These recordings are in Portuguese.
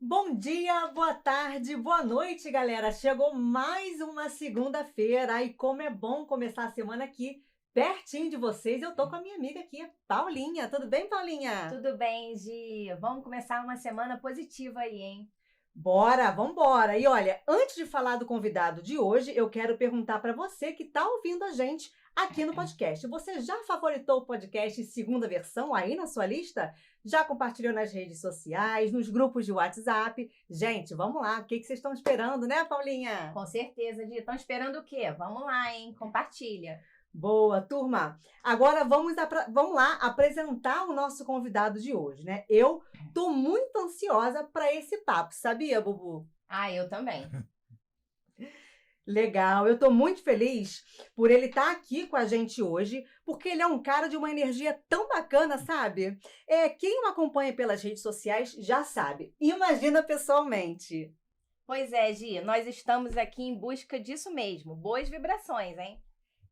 Bom dia, boa tarde, boa noite, galera. Chegou mais uma segunda-feira e como é bom começar a semana aqui, pertinho de vocês. Eu tô com a minha amiga aqui, Paulinha. Tudo bem, Paulinha? Tudo bem, Gi? Vamos começar uma semana positiva aí, hein? Bora, vambora. E olha, antes de falar do convidado de hoje, eu quero perguntar para você que está ouvindo a gente aqui no podcast. Você já favoritou o podcast segunda versão aí na sua lista? Já compartilhou nas redes sociais, nos grupos de WhatsApp? Gente, vamos lá. O que vocês estão esperando, né, Paulinha? Com certeza, Gi. Estão esperando o quê? Vamos lá, hein? Compartilha. Boa, turma. Agora vamos lá apresentar o nosso convidado de hoje, né? Eu tô muito ansiosa para esse papo, sabia, Bubu? Eu também. Legal, eu tô muito feliz por ele estar aqui com a gente hoje, porque ele é um cara de uma energia tão bacana, sabe? Quem o acompanha pelas redes sociais já sabe. Imagina pessoalmente. Pois é, Gi. Nós estamos aqui em busca disso mesmo. Boas vibrações, hein?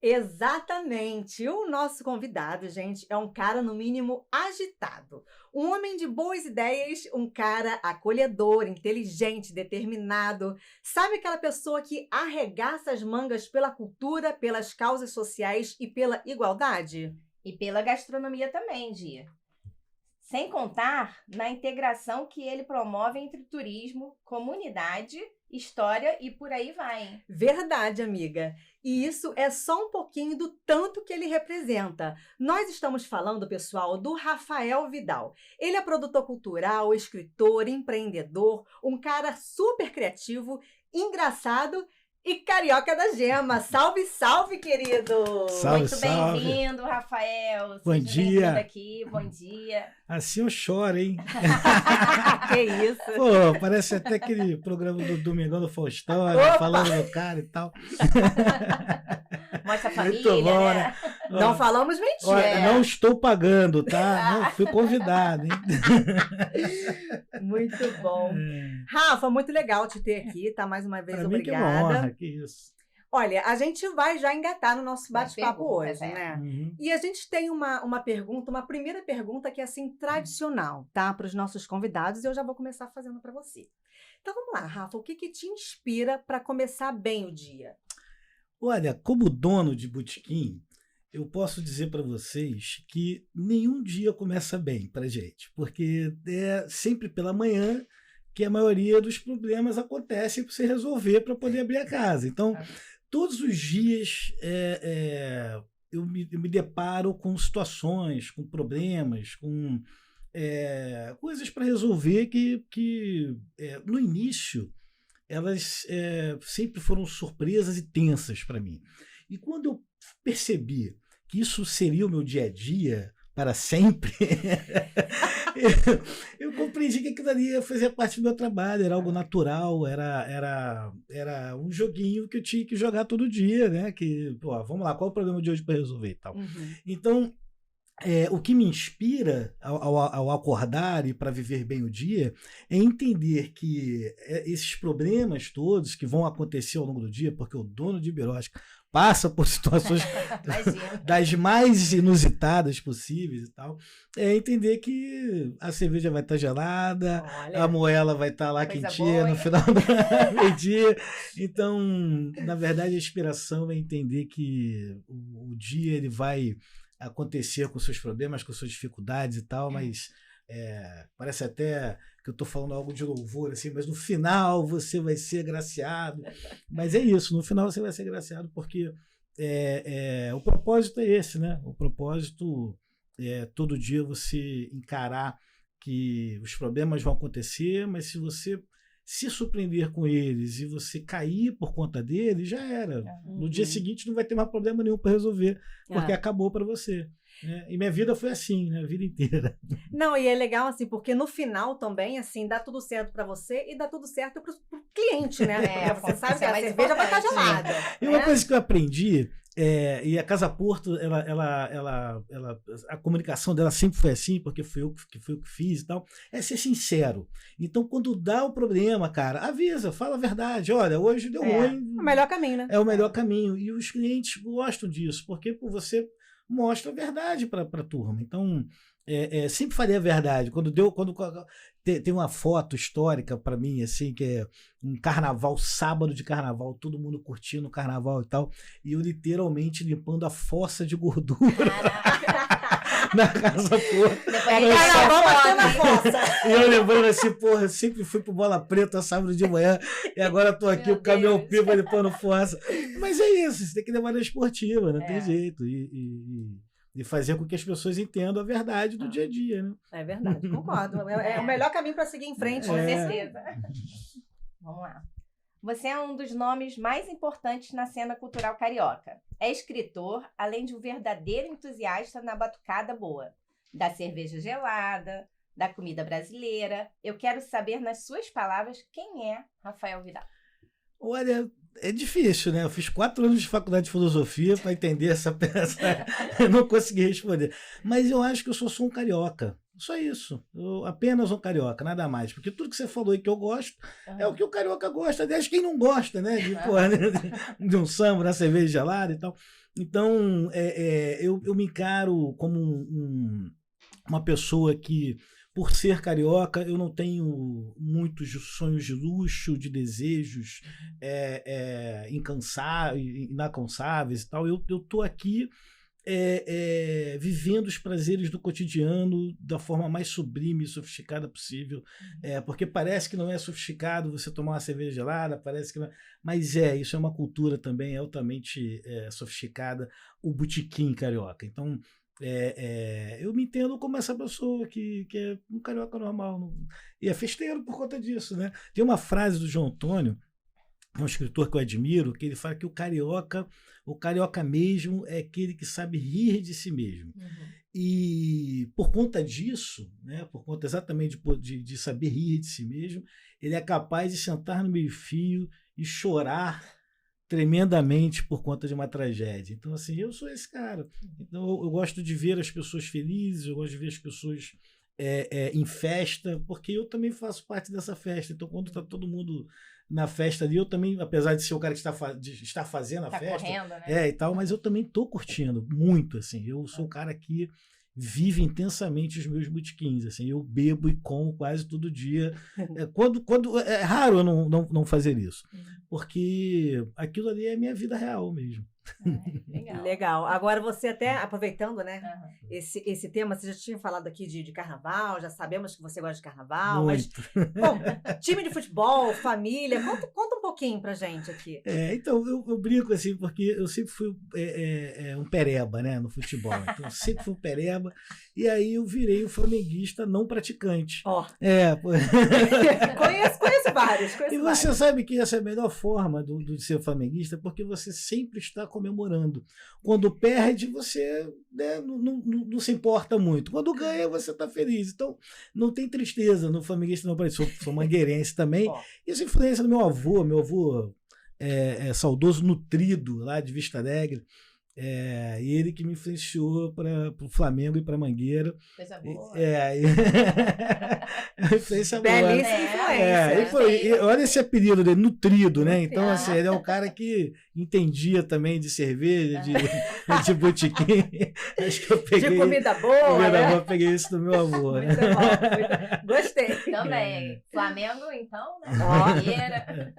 Exatamente. O nosso convidado, gente, é um cara, no mínimo, agitado. Um homem de boas ideias, um cara acolhedor, inteligente, determinado. Sabe aquela pessoa que arregaça as mangas pela cultura, pelas causas sociais e pela igualdade? E pela gastronomia também, Gi. Sem contar na integração que ele promove entre turismo, comunidade, história e por aí vai, hein? Verdade, amiga. E isso é só um pouquinho do tanto que ele representa. Nós estamos falando, pessoal, do Rafael Vidal. Ele é produtor cultural, escritor, empreendedor, um cara super criativo, engraçado e carioca da gema. Salve, salve, querido! Salve, Muito bem-vindo, Rafael. Bom Seja dia. bem-vindo aqui. Bom dia. Assim eu choro, hein? Que isso? Pô, parece até aquele programa do Domingão do Faustão, né? Opa! Falando do cara e tal. Mostra a Muito família, bom, né? Não falamos mentira. Olha, não estou pagando, tá? Não, fui convidado, hein? Muito bom. Rafa, muito legal te ter aqui, tá? Mais uma vez, Pra mim que é uma obrigada. honra, que isso. Olha, a gente vai já engatar no nosso bate-papo hoje, perguntas, né? Uhum. E a gente tem uma pergunta, uma primeira pergunta que é assim, tradicional, tá? Para os nossos convidados, e eu já vou começar fazendo para você. Então vamos lá, Rafa, o que te inspira para começar bem o dia? Olha, como dono de botequim, eu posso dizer para vocês que nenhum dia começa bem para gente, porque é sempre pela manhã que a maioria dos problemas acontecem para você resolver para poder abrir a casa. Então, todos os dias eu me deparo com situações, com problemas, com coisas para resolver que no início elas sempre foram surpresas e tensas para mim. E quando eu percebi que isso seria o meu dia a dia para sempre, eu compreendi que aquilo ali fazia parte do meu trabalho, era algo natural, era um joguinho que eu tinha que jogar todo dia, né? Que, pô, vamos lá, qual é o problema de hoje para resolver e tal. Uhum. Então, o que me inspira ao acordar e para viver bem o dia é entender que esses problemas todos que vão acontecer ao longo do dia, porque o dono de birosca passa por situações das mais inusitadas possíveis e tal, é entender que a cerveja vai estar gelada, Olha, a moela vai estar lá coisa quentinha boa, no hein? final do meio-dia. Então, na verdade, a inspiração é entender que o dia ele vai acontecer com seus problemas, com suas dificuldades e tal, mas parece até que eu estou falando algo de louvor, assim, mas no final você vai ser agraciado. Mas é isso, no final você vai ser agraciado porque o propósito é esse, né? O propósito é todo dia você encarar que os problemas vão acontecer, mas se você se surpreender com eles e você cair por conta deles, já era. No dia seguinte não vai ter mais problema nenhum para resolver, porque acabou para você. Né? E minha vida foi assim, né? A vida inteira. Não, e é legal assim, porque no final também, assim, dá tudo certo para você e dá tudo certo pro cliente, né? Porque você sabe que a cerveja vai estar gelada. E uma coisa que eu aprendi, e a Casa Porto, a comunicação dela sempre foi assim, porque foi eu que fiz e tal, é ser sincero. Então, quando dá o problema, cara, avisa, fala a verdade. Olha, hoje deu ruim. É o melhor caminho, né? É o melhor caminho. E os clientes gostam disso, porque você mostra a verdade para a turma. Então, sempre falei a verdade. Tem uma foto histórica para mim, assim, que é um carnaval, sábado de carnaval, todo mundo curtindo o carnaval e tal, e eu literalmente limpando a fossa de gordura na casa toda. Carnaval batendo na fossa. E eu lembrando assim, porra, eu sempre fui pro Bola Preta sábado de manhã, e agora tô aqui, o caminhão pipa limpando fossa. Mas é isso, você tem que levar na esportiva, não tem jeito. E fazer com que as pessoas entendam a verdade do dia a dia, né? É verdade, concordo. É o melhor caminho para seguir em frente. Com certeza. Vamos lá. Você é um dos nomes mais importantes na cena cultural carioca. É escritor, além de um verdadeiro entusiasta na batucada boa, da cerveja gelada, da comida brasileira. Eu quero saber, nas suas palavras, quem é Rafael Vidal? Olha, é difícil, né? Eu fiz 4 anos de faculdade de filosofia para entender essa peça. Eu não consegui responder. Mas eu acho que eu sou um carioca. Só isso. Eu apenas um carioca, nada mais. Porque tudo que você falou aí que eu gosto é o que o carioca gosta. Aliás, quem não gosta, né? De um samba, da cerveja gelada e tal. Então, eu me encaro como uma pessoa que, por ser carioca, eu não tenho muitos sonhos de luxo, de desejos inalcançáveis e tal. Eu estou aqui vivendo os prazeres do cotidiano da forma mais sublime e sofisticada possível. Porque parece que não é sofisticado você tomar uma cerveja gelada, parece que não é, mas isso é uma cultura também altamente sofisticada, o botequim carioca. Então, eu me entendo como essa pessoa que é um carioca normal e é festeiro por conta disso, né? Tem uma frase do João Antônio, um escritor que eu admiro, que ele fala que o carioca mesmo é aquele que sabe rir de si mesmo. E por conta disso, né, por conta exatamente de saber rir de si mesmo, ele é capaz de sentar no meio-fio e chorar tremendamente por conta de uma tragédia. Então, assim, eu sou esse cara. Então, eu gosto de ver as pessoas felizes, eu gosto de ver as pessoas em festa, porque eu também faço parte dessa festa. Então, quando está todo mundo na festa ali, eu também, apesar de ser o cara que está fazendo a festa, correndo, né? E tal, mas eu também estou curtindo muito, assim. Eu sou o cara que vive intensamente os meus botequins, assim. Eu bebo e como quase todo dia. É raro eu não fazer isso, porque aquilo ali é a minha vida real mesmo. Legal. Agora você até, aproveitando, né, esse tema, você já tinha falado aqui de carnaval, já sabemos que você gosta de carnaval, muito. Mas, bom, time de futebol, família, conta um pouquinho pra gente aqui. Então, eu brinco assim, porque eu sempre fui um pereba, né, no futebol. Então, eu sempre fui um pereba, e aí eu virei um flamenguista não praticante. Conheço vários. E você sabe que essa é a melhor forma de ser flamenguista, porque você sempre está comemorando. Quando perde, você, né, não se importa muito. Quando ganha, você está feliz. Então, não tem tristeza no flamenguista não praticante. Sou mangueirense também. Isso influência do meu avô. Meu avô é saudoso, nutrido, lá de Vista Alegre. E ele que me influenciou para o Flamengo e para Mangueira. Coisa boa. Influência boa. Belíssima influência. Olha esse apelido dele, nutrido, né? Então, assim, ele é um cara que entendia também de cerveja, de botequim. Acho que eu peguei. De comida boa. Eu peguei isso do meu avô, né? Muito bom. Gostei. Também. Flamengo, então, né? Mangueira.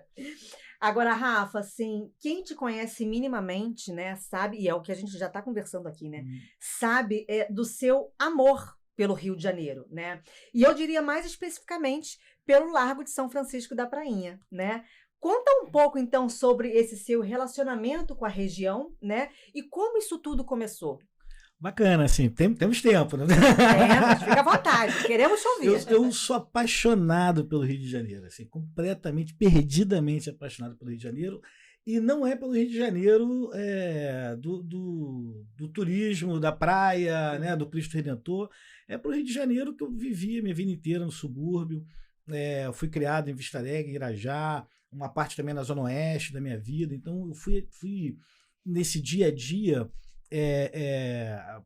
Agora, Rafa, assim, quem te conhece minimamente, né, sabe, e é o que a gente já está conversando aqui, né, sabe do seu amor pelo Rio de Janeiro, né? E eu diria mais especificamente pelo Largo de São Francisco da Prainha, né? Conta um pouco, então, sobre esse seu relacionamento com a região, né? E como isso tudo começou. Bacana, assim, temos tempo, né? Mas fica à vontade, queremos te ouvir. Eu sou apaixonado pelo Rio de Janeiro, assim, completamente, perdidamente apaixonado pelo Rio de Janeiro, e não é pelo Rio de Janeiro do turismo, da praia, né, do Cristo Redentor, é pelo Rio de Janeiro que eu vivi a minha vida inteira no subúrbio. Eu fui criado em Vista Alegre, Irajá, uma parte também na Zona Oeste da minha vida, então eu fui nesse dia a dia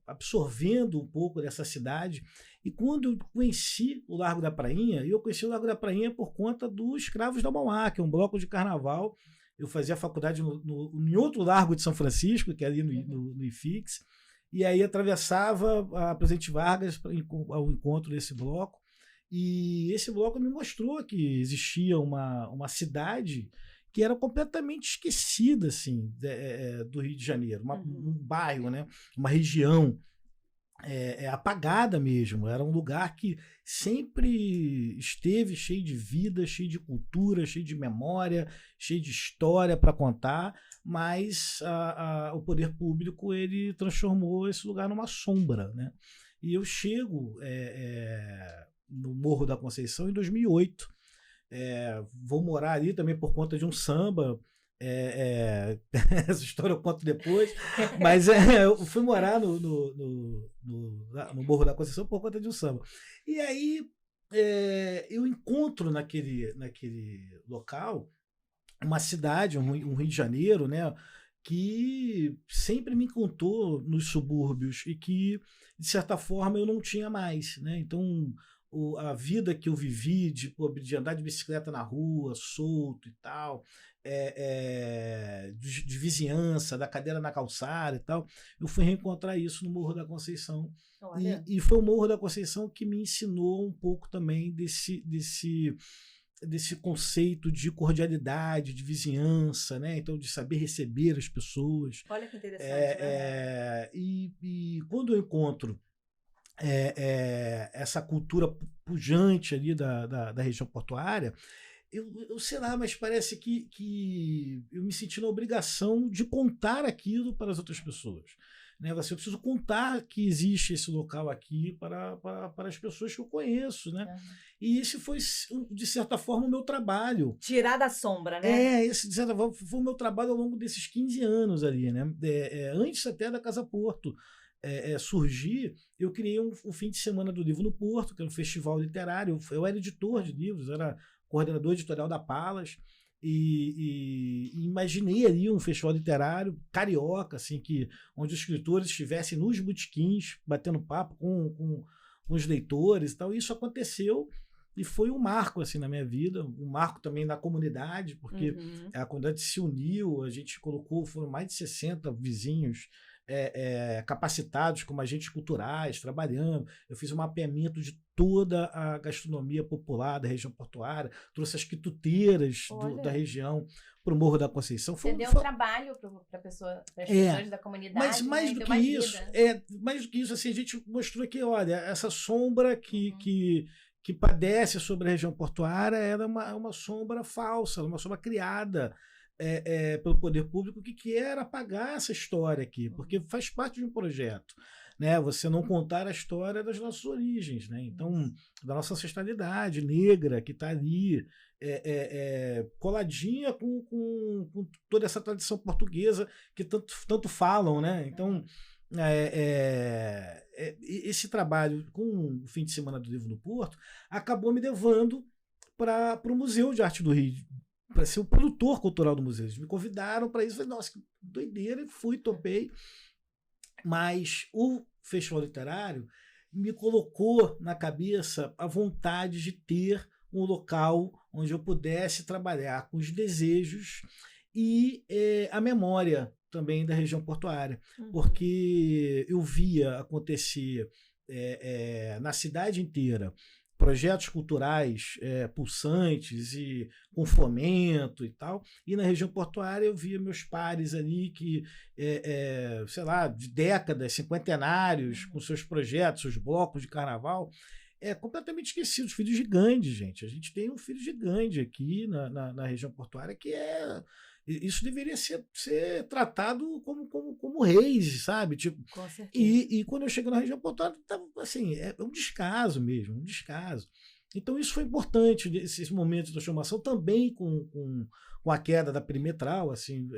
absorvendo um pouco dessa cidade. E quando eu conheci o Largo da Prainha, eu conheci o Largo da Prainha por conta dos Escravos da Mauá, que é um bloco de carnaval. Eu fazia faculdade em outro Largo de São Francisco, que é ali no IFIX, e aí atravessava a Presidente Vargas ao encontro desse bloco, e esse bloco me mostrou que existia uma cidade que era completamente esquecida assim, do Rio de Janeiro, um bairro, né? Uma região apagada mesmo. Era um lugar que sempre esteve cheio de vida, cheio de cultura, cheio de memória, cheio de história para contar, mas o poder público ele transformou esse lugar numa sombra, né? E eu chego no Morro da Conceição em 2008. Vou morar ali também por conta de um samba. Essa história eu conto depois, mas eu fui morar no Morro da Conceição por conta de um samba. E aí eu encontro naquele local uma cidade, um Rio de Janeiro, né, que sempre me encantou nos subúrbios e que, de certa forma, eu não tinha mais, né? Então, a vida que eu vivi de andar de bicicleta na rua, solto e tal, de vizinhança, da cadeira na calçada e tal, eu fui reencontrar isso no Morro da Conceição. E foi o Morro da Conceição que me ensinou um pouco também desse conceito de cordialidade, de vizinhança, né? Então, de saber receber as pessoas. Olha que interessante, né? E quando eu encontro essa cultura pujante ali da região portuária, eu sei lá, mas parece que eu me senti na obrigação de contar aquilo para as outras pessoas. Né? Eu preciso contar que existe esse local aqui para as pessoas que eu conheço. Né? E esse foi, de certa forma, o meu trabalho. Tirar da sombra, né? Esse, de certa forma, foi o meu trabalho ao longo desses 15 anos ali. Né? Antes até da Casa Porto surgir, eu criei um fim de semana do livro no Porto, que era um festival literário. Eu era editor de livros, era coordenador editorial da Palas, e imaginei ali um festival literário carioca, assim, onde os escritores estivessem nos botequins, batendo papo com os leitores e tal. E isso aconteceu e foi um marco assim, na minha vida, um marco também na comunidade, porque a comunidade se uniu, a gente foram mais de 60 vizinhos capacitados como agentes culturais, trabalhando. Eu fiz um mapeamento de toda a gastronomia popular da região portuária, trouxe as quituteiras da região para o Morro da Conceição. Você deu trabalho para as pessoas da comunidade. Mas mais do que isso, assim, a gente mostrou que, olha, essa sombra que padece sobre a região portuária era uma sombra falsa, uma sombra criada pelo poder público que quer apagar essa história aqui, porque faz parte de um projeto, né? Você não contar a história das nossas origens, né? Então, da nossa ancestralidade negra que está ali coladinha com toda essa tradição portuguesa que tanto falam, né? Então, esse trabalho com o fim de semana do livro no Porto acabou me levando para o Museu de Arte do Rio, para ser o produtor cultural do museu. Eles me convidaram para isso. Falei, nossa, que doideira. E fui, topei. Mas o Festival Literário me colocou na cabeça a vontade de ter um local onde eu pudesse trabalhar com os desejos e a memória também da região portuária. Porque eu via acontecer na cidade inteira projetos culturais pulsantes e com fomento e tal, e na região portuária eu via meus pares ali que, sei lá, de décadas, cinquentenários, com seus projetos, seus blocos de carnaval, completamente esquecidos. Filhos de Gandhi, gente. A gente tem um filho de Gandhi aqui na região portuária que isso deveria ser tratado como reis, sabe? Tipo, com certeza. E quando eu chego na região portuária, assim, é um descaso mesmo, um descaso. Então isso foi importante, esses momentos de transformação, também com a queda da perimetral, assim,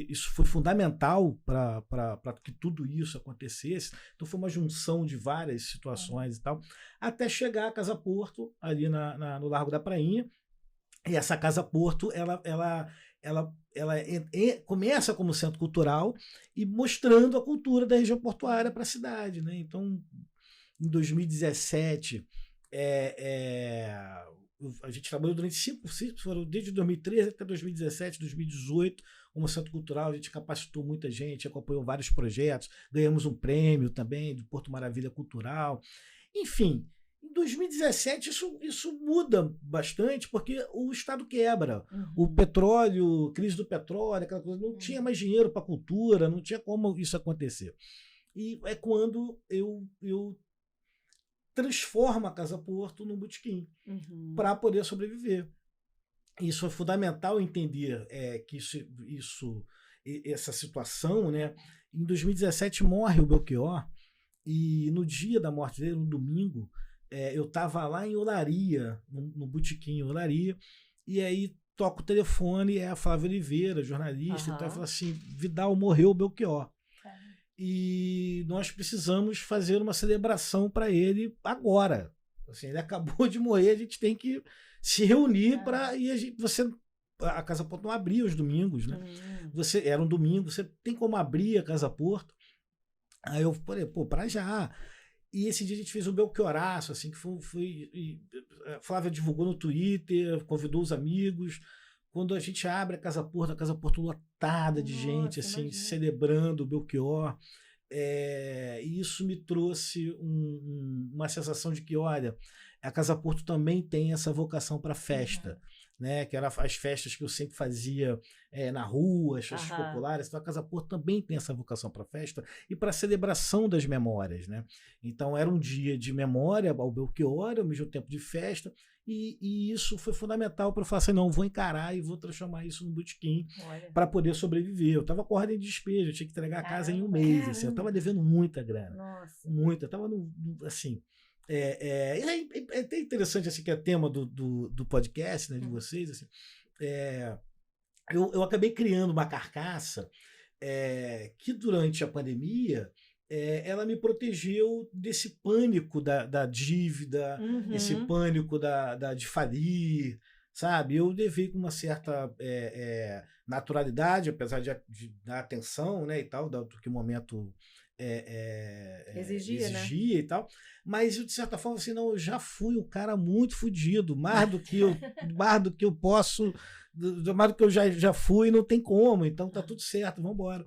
isso foi fundamental para que tudo isso acontecesse. Então foi uma junção de várias situações e tal, até chegar à Casa Porto, ali no Largo da Prainha. E essa Casa Porto, ela começa como centro cultural e mostrando a cultura da região portuária para a cidade, né? Então, em 2017, a gente trabalhou durante 5, foram desde 2013 até 2017, 2018, como centro cultural, a gente capacitou muita gente, acompanhou vários projetos, ganhamos um prêmio também do Porto Maravilha Cultural. Enfim, em 2017 isso muda bastante, porque o Estado quebra. O petróleo, crise do petróleo, aquela coisa, não tinha mais dinheiro para a cultura, não tinha como isso acontecer. E é quando eu transforma a Casa Porto num botequim para poder sobreviver. Isso é fundamental entender que essa situação, né? Em 2017 morre o Belchior e no dia da morte dele, no domingo, eu estava lá em Olaria, no botequim em Olaria, e aí toca o telefone, é a Flávia Oliveira, jornalista, então ela fala assim, Vidal, morreu o Belchior. E nós precisamos fazer uma celebração para ele agora. Assim, ele acabou de morrer, a gente tem que se reunir para. E a Casa Porto não abria os domingos, né? Era um domingo, você tem como abrir a Casa Porto? Aí eu falei, para já. E esse dia a gente fez um Belchioraço, assim, que a Flávia divulgou no Twitter, convidou os amigos. Quando a gente abre a Casa Porto lotada de gente, assim, imagina, celebrando o Belchior. E isso me trouxe uma sensação de que, olha, a Casa Porto também tem essa vocação para festa, né? Que eram as festas que eu sempre fazia na rua, as festas populares. Então a Casa Porto também tem essa vocação para festa e para celebração das memórias, né? Então era um dia de memória ao Belchior, ao mesmo tempo de festa. E isso foi fundamental para eu falar assim, não, vou encarar e vou transformar isso no botequim para poder sobreviver. Eu estava com ordem de despejo, eu tinha que entregar a casa em um mês. Assim, eu estava devendo muita grana. Nossa. Muita. Eu estava assim... É até interessante assim, que é tema do podcast, né, de vocês. Assim, eu acabei criando uma carcaça que durante a pandemia ela me protegeu desse pânico da dívida, esse pânico de falir, sabe? Eu levei com uma certa naturalidade, apesar de dar atenção, né, e tal, do que o momento exigia, né? E tal, mas eu, de certa forma, assim, não, eu já fui um cara muito fodido, mais do que eu posso, mais do que eu já fui, não tem como, então tá tudo certo, vamos embora.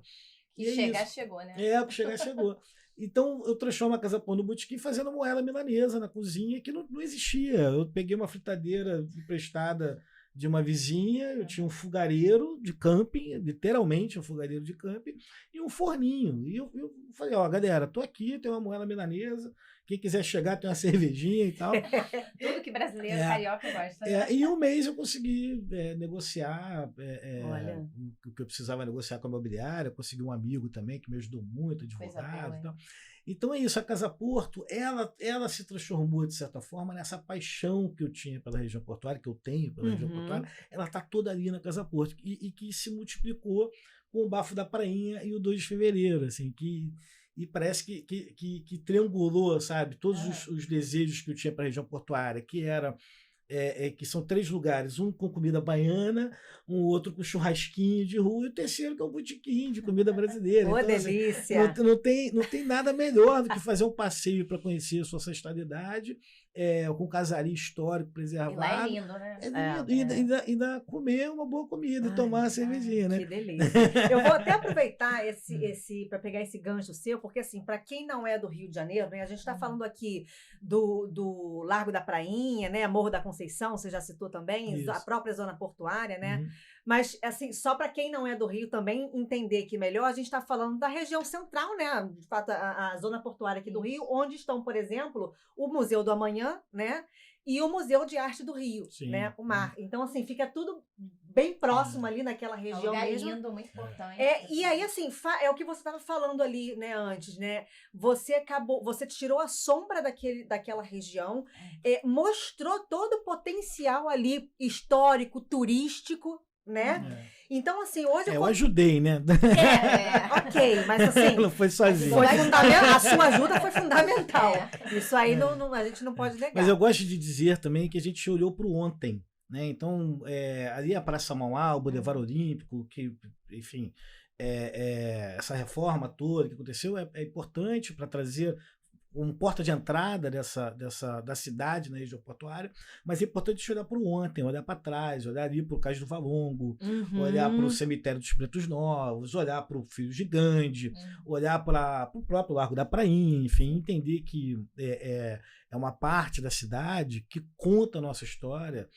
E chegar, chegou, né? Chegar, chegou. Então, eu transformo a Casa Porto no botequim fazendo moela milanesa na cozinha, que não existia. Eu peguei uma fritadeira emprestada de uma vizinha, eu tinha um fogareiro de camping, literalmente um fogareiro de camping, e um forninho. E eu falei, galera, tô aqui, tem uma moela milanesa, quem quiser chegar tem uma cervejinha e tal. Tudo que brasileiro, carioca gosta. Né? E em um mês eu consegui negociar o que eu precisava negociar com a imobiliária, consegui um amigo também que me ajudou muito, advogado e tal. Então é isso, a Casa Porto, ela se transformou, de certa forma, nessa paixão que eu tinha pela região portuária, que eu tenho pela região portuária, ela está toda ali na Casa Porto, e que se multiplicou com o Bafo da Prainha e o 2 de fevereiro, assim, e parece que triangulou, sabe, todos os desejos que eu tinha para a região portuária, que era... que são 3 lugares, um com comida baiana, um outro com churrasquinho de rua, e o terceiro que é o botequim de comida brasileira. Boa, então, delícia! Assim, não tem nada melhor do que fazer um passeio para conhecer a sua ancestralidade, com casaria histórico preservado. E lá é lindo, né? E ainda comer uma boa comida e tomar uma cervejinha, né? Que delícia! Eu vou até aproveitar para pegar esse gancho seu, porque assim, para quem não é do Rio de Janeiro, né, a gente está falando aqui do Largo da Prainha, né, Morro da Conceição, você já citou também, a própria zona portuária, né? Mas, assim, só para quem não é do Rio também entender que melhor, a gente está falando da região central, né? De fato, a zona portuária aqui do Rio, onde estão, por exemplo, o Museu do Amanhã, né? E o Museu de Arte do Rio, né? O MAR. Então, assim, fica tudo bem próximo ali naquela região mesmo. Lindo, muito importante. E aí, assim, é o que você estava falando ali, né, antes, né? Você tirou a sombra daquela região, mostrou todo o potencial ali histórico, turístico, né? Então, assim, hoje... eu ajudei, né? Ok, mas assim... Não foi sozinho. A sua ajuda foi fundamental. Isso aí a gente não pode negar. Mas eu gosto de dizer também que a gente olhou para o ontem, né? Então, ali a Praça Mauá, o Boulevard Olímpico, que, enfim, essa reforma toda que aconteceu é importante para trazer porta de entrada da cidade, na região portuária, mas é importante olhar para o ontem, olhar para trás, olhar ali para o Cais do Valongo, olhar para o cemitério dos Pretos Novos, olhar para o Filho de Gandhi, olhar para o próprio Largo da Prainha, enfim, entender que é uma parte da cidade que conta a nossa história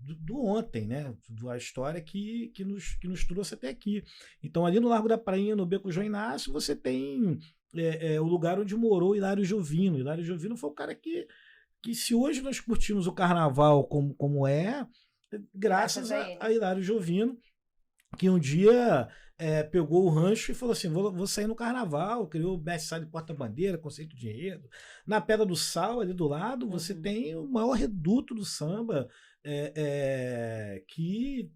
do ontem, né? A história que nos trouxe até aqui. Então, ali no Largo da Prainha, no Beco João Inácio, você tem o lugar onde morou Hilário Jovino. Hilário Jovino foi o cara que se hoje nós curtimos o carnaval como graças a Hilário Jovino, que um dia pegou o rancho e falou assim, vou sair no carnaval, criou o mestre sala de porta-bandeira, conceito de enredo. Na Pedra do Sal, ali do lado, você tem o maior reduto do samba, que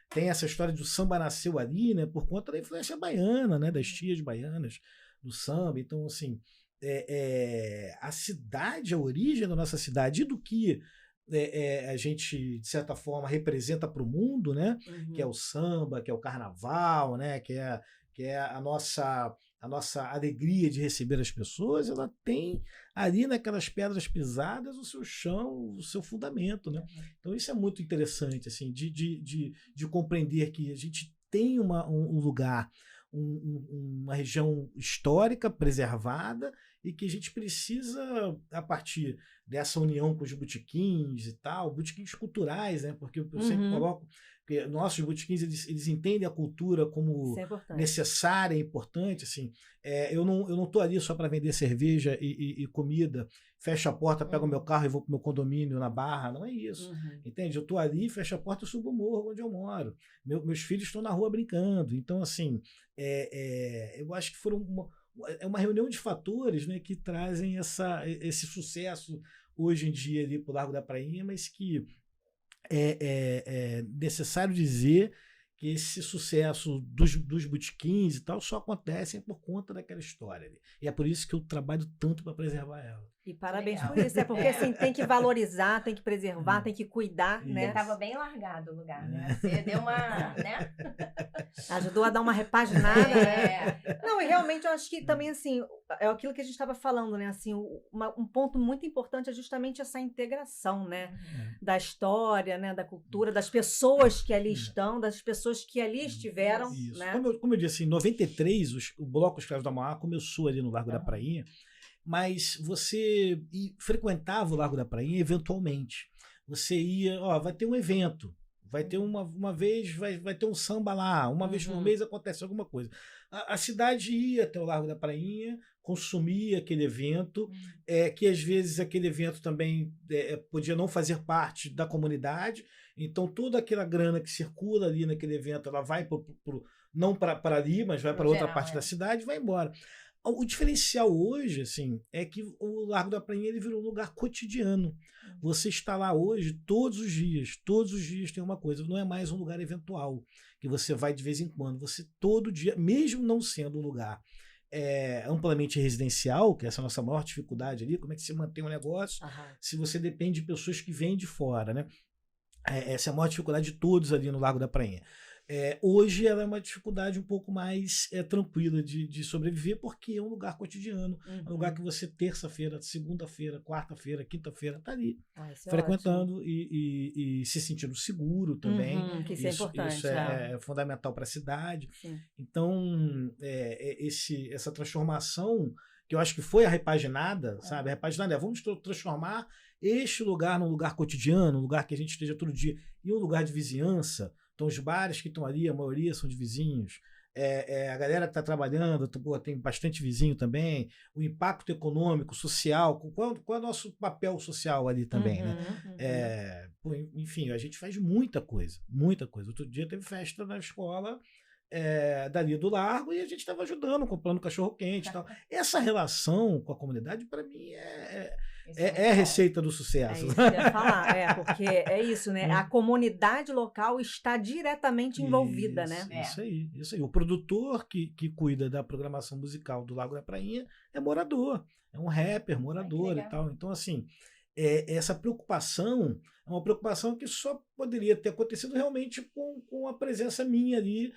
tem essa história do samba nasceu ali, né, por conta da influência baiana, né, das tias baianas do samba. Então, assim, a cidade, a origem da nossa cidade e do que a gente, de certa forma, representa para o mundo, né? Que é o samba, que é o carnaval, né? Que é a nossa alegria de receber as pessoas, ela tem ali naquelas pedras pisadas o seu chão, o seu fundamento, né? Então isso é muito interessante, assim, de compreender que a gente tem um lugar, uma região histórica preservada e que a gente precisa, a partir dessa união com os botequins e tal, botequins culturais, né? Porque eu sempre coloco que nossos botequins, eles entendem a cultura como necessária e importante, assim. Eu não tô ali só para vender cerveja e comida, fecho a porta, pego o meu carro e vou pro meu condomínio na Barra, não é isso, entende? Eu tô ali, fecho a porta e subo o morro onde eu moro. Meus filhos estão na rua brincando. Então, assim, eu acho que é uma reunião de fatores, né, que trazem esse sucesso hoje em dia ali pro Largo da Prainha, mas que é necessário dizer que esse sucesso dos botequins e tal só acontecem por conta daquela história ali. E é por isso que eu trabalho tanto para preservar ela. E parabéns por isso, porque assim, tem que valorizar, tem que preservar, tem que cuidar, né? Estava bem largado o lugar, né? Você deu uma, né? Ajudou a dar uma repaginada, né? Não, e realmente eu acho que também, assim, é aquilo que a gente estava falando, né? Assim, um ponto muito importante é justamente essa integração, né? Da história, né? Da cultura, das pessoas que ali estão, das pessoas que ali estiveram, isso. né? Como eu disse, em 93, o Bloco Escravos da Mauá começou ali no Largo da Prainha, mas você frequentava o Largo da Prainha eventualmente. Você ia, vai ter um evento, vai ter uma vez, vai ter um samba lá, uma vez por mês acontece alguma coisa. A cidade ia até o Largo da Prainha, consumia aquele evento, que às vezes aquele evento também podia não fazer parte da comunidade, então toda aquela grana que circula ali naquele evento, ela vai não para ali, mas vai para outra parte da cidade e vai embora. O diferencial hoje, assim, é que o Largo da Prainha ele virou um lugar cotidiano. Você está lá hoje todos os dias tem uma coisa, não é mais um lugar eventual, que você vai de vez em quando. Você todo dia, mesmo não sendo um lugar amplamente residencial, que essa é a nossa maior dificuldade ali, como é que se mantém um negócio se você depende de pessoas que vêm de fora, né? Essa é a maior dificuldade de todos ali no Largo da Prainha. Hoje ela é uma dificuldade um pouco mais tranquila de sobreviver, porque é um lugar cotidiano, é um lugar que você terça-feira, segunda-feira, quarta-feira, quinta-feira está ali frequentando e se sentindo seguro também. Que isso é importante. Isso é fundamental para a cidade. Sim. Então, essa transformação que eu acho que foi a repaginada, sabe? A repaginada vamos transformar este lugar num lugar cotidiano, um lugar que a gente esteja todo dia, e um lugar de vizinhança. Então, os bares que estão ali, a maioria são de vizinhos. A galera que está trabalhando, tem bastante vizinho também. O impacto econômico, social, qual é o nosso papel social ali também, né? Enfim, a gente faz muita coisa, muita coisa. Outro dia teve festa na escola dali do Largo e a gente estava ajudando, comprando cachorro-quente e tal. Essa relação com a comunidade, para mim, é a receita do sucesso. É isso que eu ia falar, porque é isso, né? A comunidade local está diretamente envolvida, né? Isso aí. O produtor que cuida da programação musical do Largo da Prainha é morador, é um rapper, morador e tal. Então, assim, essa preocupação é uma preocupação que só poderia ter acontecido realmente com a presença minha ali,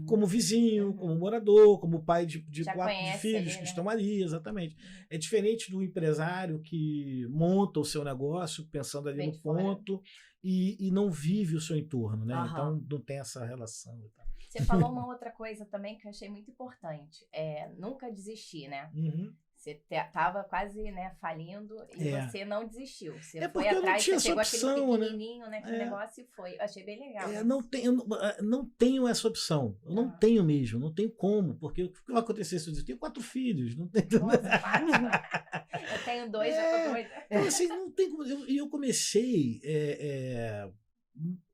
como vizinho, como morador, como pai de 4 filhos ali, que estão ali, exatamente. É diferente do empresário que monta o seu negócio pensando ali no ponto e não vive o seu entorno, né? Então não tem essa relação. Você falou uma outra coisa também que eu achei muito importante, nunca desistir, né? Você estava quase, né, falindo e você não desistiu. Você foi atrás, você pegou opção, aquele pequenininho, né, aquele negócio e foi. Eu achei bem legal. Eu não tenho essa opção. Eu não tenho mesmo, não tenho como. Porque o que vai acontecer se eu dizer? Eu tenho 4 filhos. Não tem... Nossa, eu tenho 2, já tô doida. Então, assim, não tem como. Eu comecei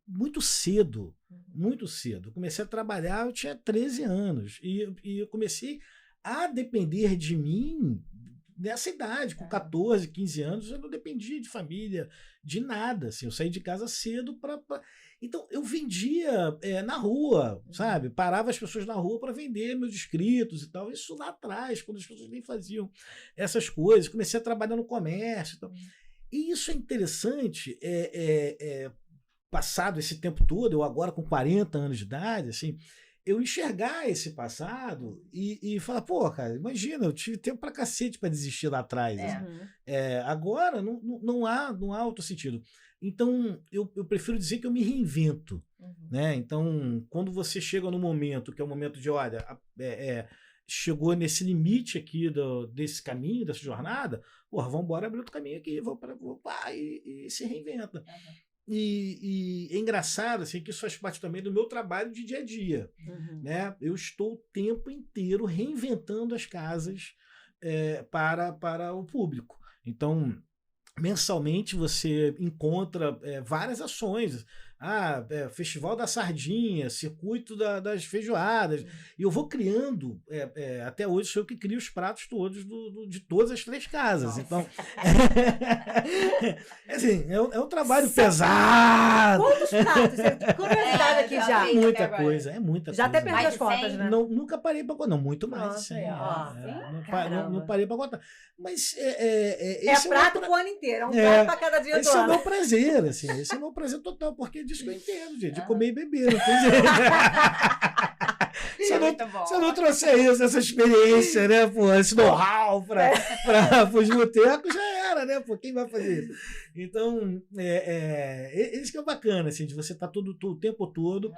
muito cedo. Muito cedo. Eu comecei a trabalhar, eu tinha 13 anos. E eu comecei a depender de mim nessa idade, com 14, 15 anos, eu não dependia de família, de nada. Assim, eu saí de casa cedo para. Então, eu vendia na rua, sabe? Parava as pessoas na rua para vender meus escritos e tal. Isso lá atrás, quando as pessoas nem faziam essas coisas. Comecei a trabalhar no comércio e tal. E isso é interessante, passado esse tempo todo, eu agora com 40 anos de idade, assim, eu enxergar esse passado e falar, pô, cara, imagina, eu tive tempo pra cacete pra desistir lá atrás. Agora não há outro sentido. Então, eu prefiro dizer que eu me reinvento. Né? Então, quando você chega no momento, que é o momento de, olha, chegou nesse limite aqui desse caminho, dessa jornada, porra, vamos embora abrir outro caminho aqui, e se reinventa. E é engraçado assim, que isso faz parte também do meu trabalho de dia a dia. Né? Eu estou o tempo inteiro reinventando as casas para o público. Então, mensalmente você encontra várias ações. Festival da Sardinha, circuito das feijoadas. E eu vou criando, até hoje sou eu que crio os pratos todos de todas as 3 casas. Nossa. Então, assim, é um trabalho pesado. Quantos pratos? Curiosidade aqui já. É muita coisa. Já até perdi as contas, né? Nunca parei para contar. Não, muito mais. Nossa, não parei para contar. Mas esse prato o ano inteiro. É um prato para cada dia do ano. Esse é o meu prazer, assim. Esse é o meu prazer total, porque disso que eu entendo, gente, de comer e beber, não tem jeito. Se eu não trouxer isso, essa experiência, né, pô, esse know-how para os botecos, já era, né, pô, quem vai fazer isso? Então, isso que é bacana, assim, de você estar o tempo todo,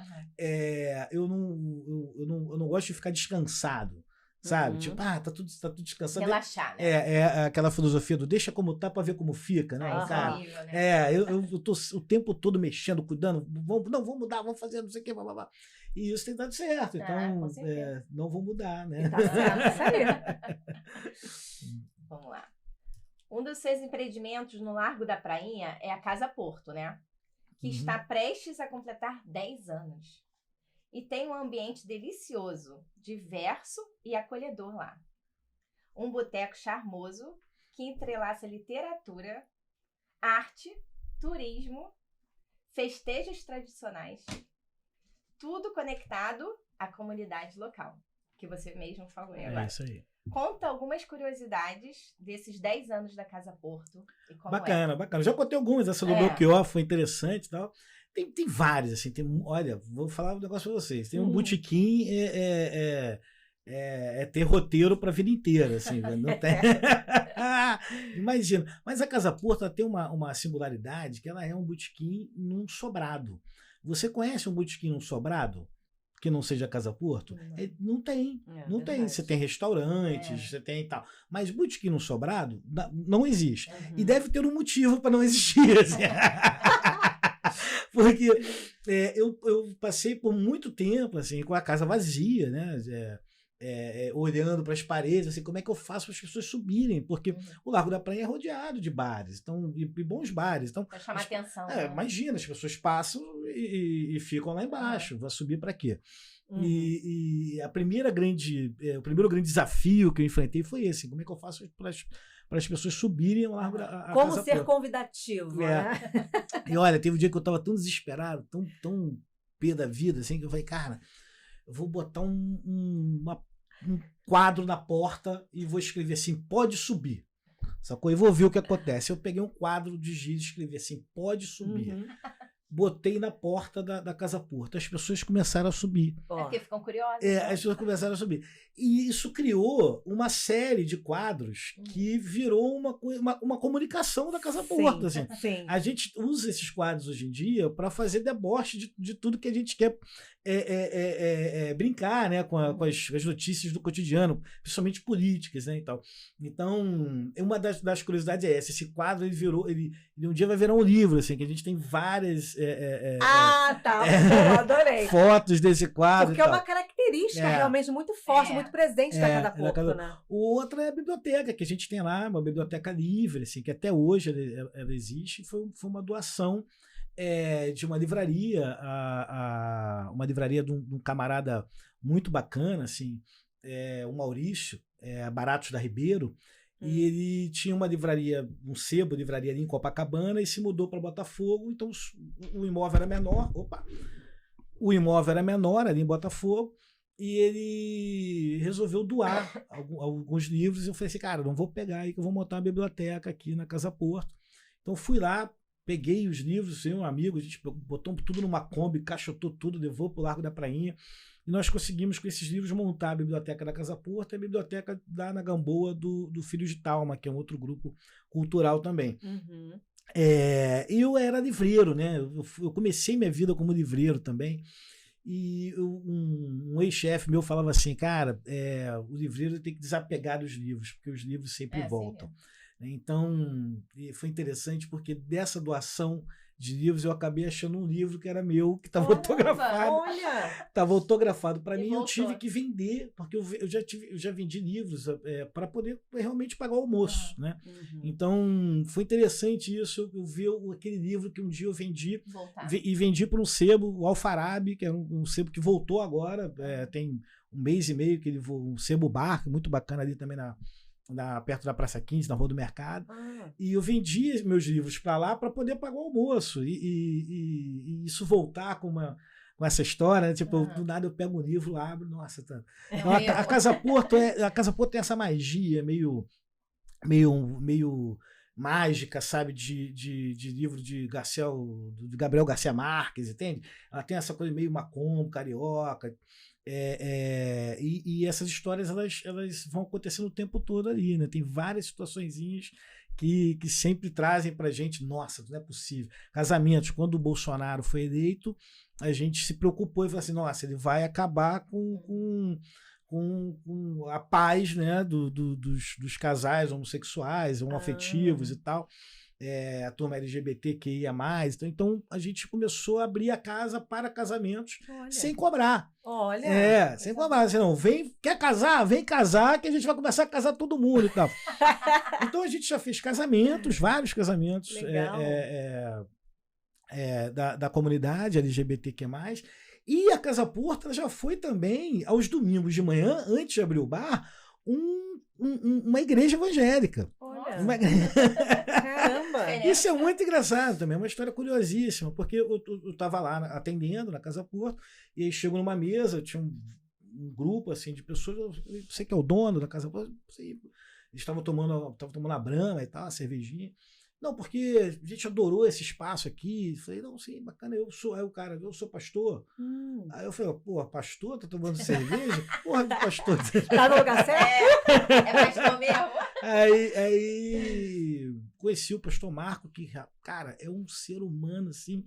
eu não gosto de ficar descansado. Sabe? Tipo, tá tudo descansado. Relaxar, né? É aquela filosofia do deixa como tá pra ver como fica, né? Cara, horrível, né? Eu tô o tempo todo mexendo, cuidando. Vamos mudar, vamos fazer, não sei o que, blá, blá, blá. E isso tem dado certo. Então, não vou mudar, né? Tá certo, isso aí. Vamos lá. Um dos seus empreendimentos no Largo da Prainha é a Casa Porto, né? Que está prestes a completar 10 anos. E tem um ambiente delicioso, diverso e acolhedor lá. Um boteco charmoso que entrelaça literatura, arte, turismo, festejos tradicionais, tudo conectado à comunidade local, que você mesmo falou aí agora. É isso aí. Conta algumas curiosidades desses 10 anos da Casa Porto. E como bacana. Já contei algumas, essa do Belchior foi interessante e tal. Tem vários, assim, olha, vou falar um negócio pra vocês. Tem um botequim, ter roteiro pra vida inteira, assim, não tem... Imagina. Mas a Casa Porto tem uma singularidade, que ela é um botequim num sobrado. Você conhece um botequim num sobrado? Que não seja Casa Porto? Não tem. Não tem. Você tem restaurantes, você tem e tal. Mas botequim num sobrado não existe. E deve ter um motivo para não existir, assim. Porque eu passei por muito tempo assim, com a casa vazia, né? Olhando para as paredes, assim, como é que eu faço para as pessoas subirem? Porque o Largo da Praia é rodeado de bares, então, e bons bares. Então, para chamar atenção. Né? Imagina, as pessoas passam e ficam lá embaixo. Vai subir para quê? E o primeiro grande desafio que eu enfrentei foi esse. Como é que eu faço para as pessoas subirem ao Largo da Como Casa ser Porto. Convidativo, né? E olha, teve um dia que eu estava tão desesperado, tão pé da vida, assim, que eu falei, cara, eu vou botar um quadro na porta e vou escrever assim, pode subir. sacou? E vou ver o que acontece. Eu peguei um quadro de giz e escrevi assim, pode subir. Uhum. Botei na porta da Casa Porta. As pessoas começaram a subir. É porque ficam curiosas. As pessoas começaram a subir. E isso criou uma série de quadros que virou uma comunicação da Casa Porta. Assim. Sim. A gente usa esses quadros hoje em dia para fazer deboche de tudo que a gente quer brincar, né, com as notícias do cotidiano, principalmente políticas, né, e tal. Então, uma das curiosidades é essa. Esse quadro, ele um dia vai virar um livro, assim, que a gente tem várias Eu adorei. fotos desse quadro. Porque é uma característica realmente muito forte, muito presente da Casa Porta, né? O outro é a biblioteca, que a gente tem lá, uma biblioteca livre, assim, que até hoje ela existe. Foi uma doação de uma livraria, uma livraria de um camarada muito bacana, assim, o Maurício, Baratos da Ribeiro. E ele tinha uma livraria, um sebo, livraria ali em Copacabana, e se mudou para Botafogo. Então o imóvel era menor. O imóvel era menor ali em Botafogo. E ele resolveu doar alguns livros. E eu falei assim, cara, não vou pegar aí, que eu vou montar uma biblioteca aqui na Casa Porto. Então fui lá, peguei os livros, um amigo, a gente botou tudo numa Kombi, caixotou tudo, levou para o Largo da Prainha. E nós conseguimos, com esses livros, montar a biblioteca da Casa Porta e a biblioteca da na Gamboa do Filhos de Talma, que é um outro grupo cultural também. Uhum. Eu era livreiro, né? Eu comecei minha vida como livreiro também. E um ex-chefe meu falava assim, cara, o livreiro tem que desapegar dos livros, porque os livros sempre voltam. Assim, então, foi interessante porque dessa doação de livros eu acabei achando um livro que era meu, que estava autografado. Estava autografado para mim. Eu tive que vender, porque eu já vendi livros para poder realmente pagar o almoço, né? Uhum. Então foi interessante isso, eu ver aquele livro que um dia eu vendi e vendi para um sebo, o Alfarabi, que era um sebo que voltou agora, tem um mês e meio que ele um sebo bar, muito bacana ali também perto da Praça 15, na Rua do Mercado. E eu vendi meus livros para lá para poder pagar o almoço. E isso voltar com essa história, né? Tipo, do nada eu pego um livro, abro, nossa, tá. Então, a Casa Porto tem essa magia meio mágica, sabe, de livro de Gabriel Garcia Marques, entende? Ela tem essa coisa meio macumba, carioca. E essas histórias elas vão acontecendo o tempo todo ali, né? Tem várias situaçõezinhas que sempre trazem pra gente, nossa, não é possível. Casamentos, quando o Bolsonaro foi eleito, a gente se preocupou e falou assim, nossa, ele vai acabar com a paz, né, dos casais homossexuais, homoafetivos e tal. A turma LGBTQIA+. Então a gente começou a abrir a casa para casamentos sem cobrar. Sem cobrar. Assim, não, quer casar? Vem casar que a gente vai começar a casar todo mundo e tal. Então a gente já fez casamentos, vários casamentos da comunidade LGBTQ+. E a Casa Porta já foi também, aos domingos de manhã, antes de abrir o bar, uma igreja evangélica. Caramba! Isso é muito engraçado também, é uma história curiosíssima, porque eu estava lá atendendo na Casa Porta, e aí chego numa mesa, tinha um grupo assim, de pessoas, você que é o dono da Casa Porta, eles estavam tomando a Brahma e tal, a cervejinha. Não, porque a gente adorou esse espaço aqui. Falei, não, sim, bacana, eu sou pastor. Aí eu falei, pô, pastor? Tá tomando cerveja? Porra, pastor. Tá no lugar certo? É pastor mesmo? Aí conheci o pastor Marco, que, cara, é um ser humano, assim,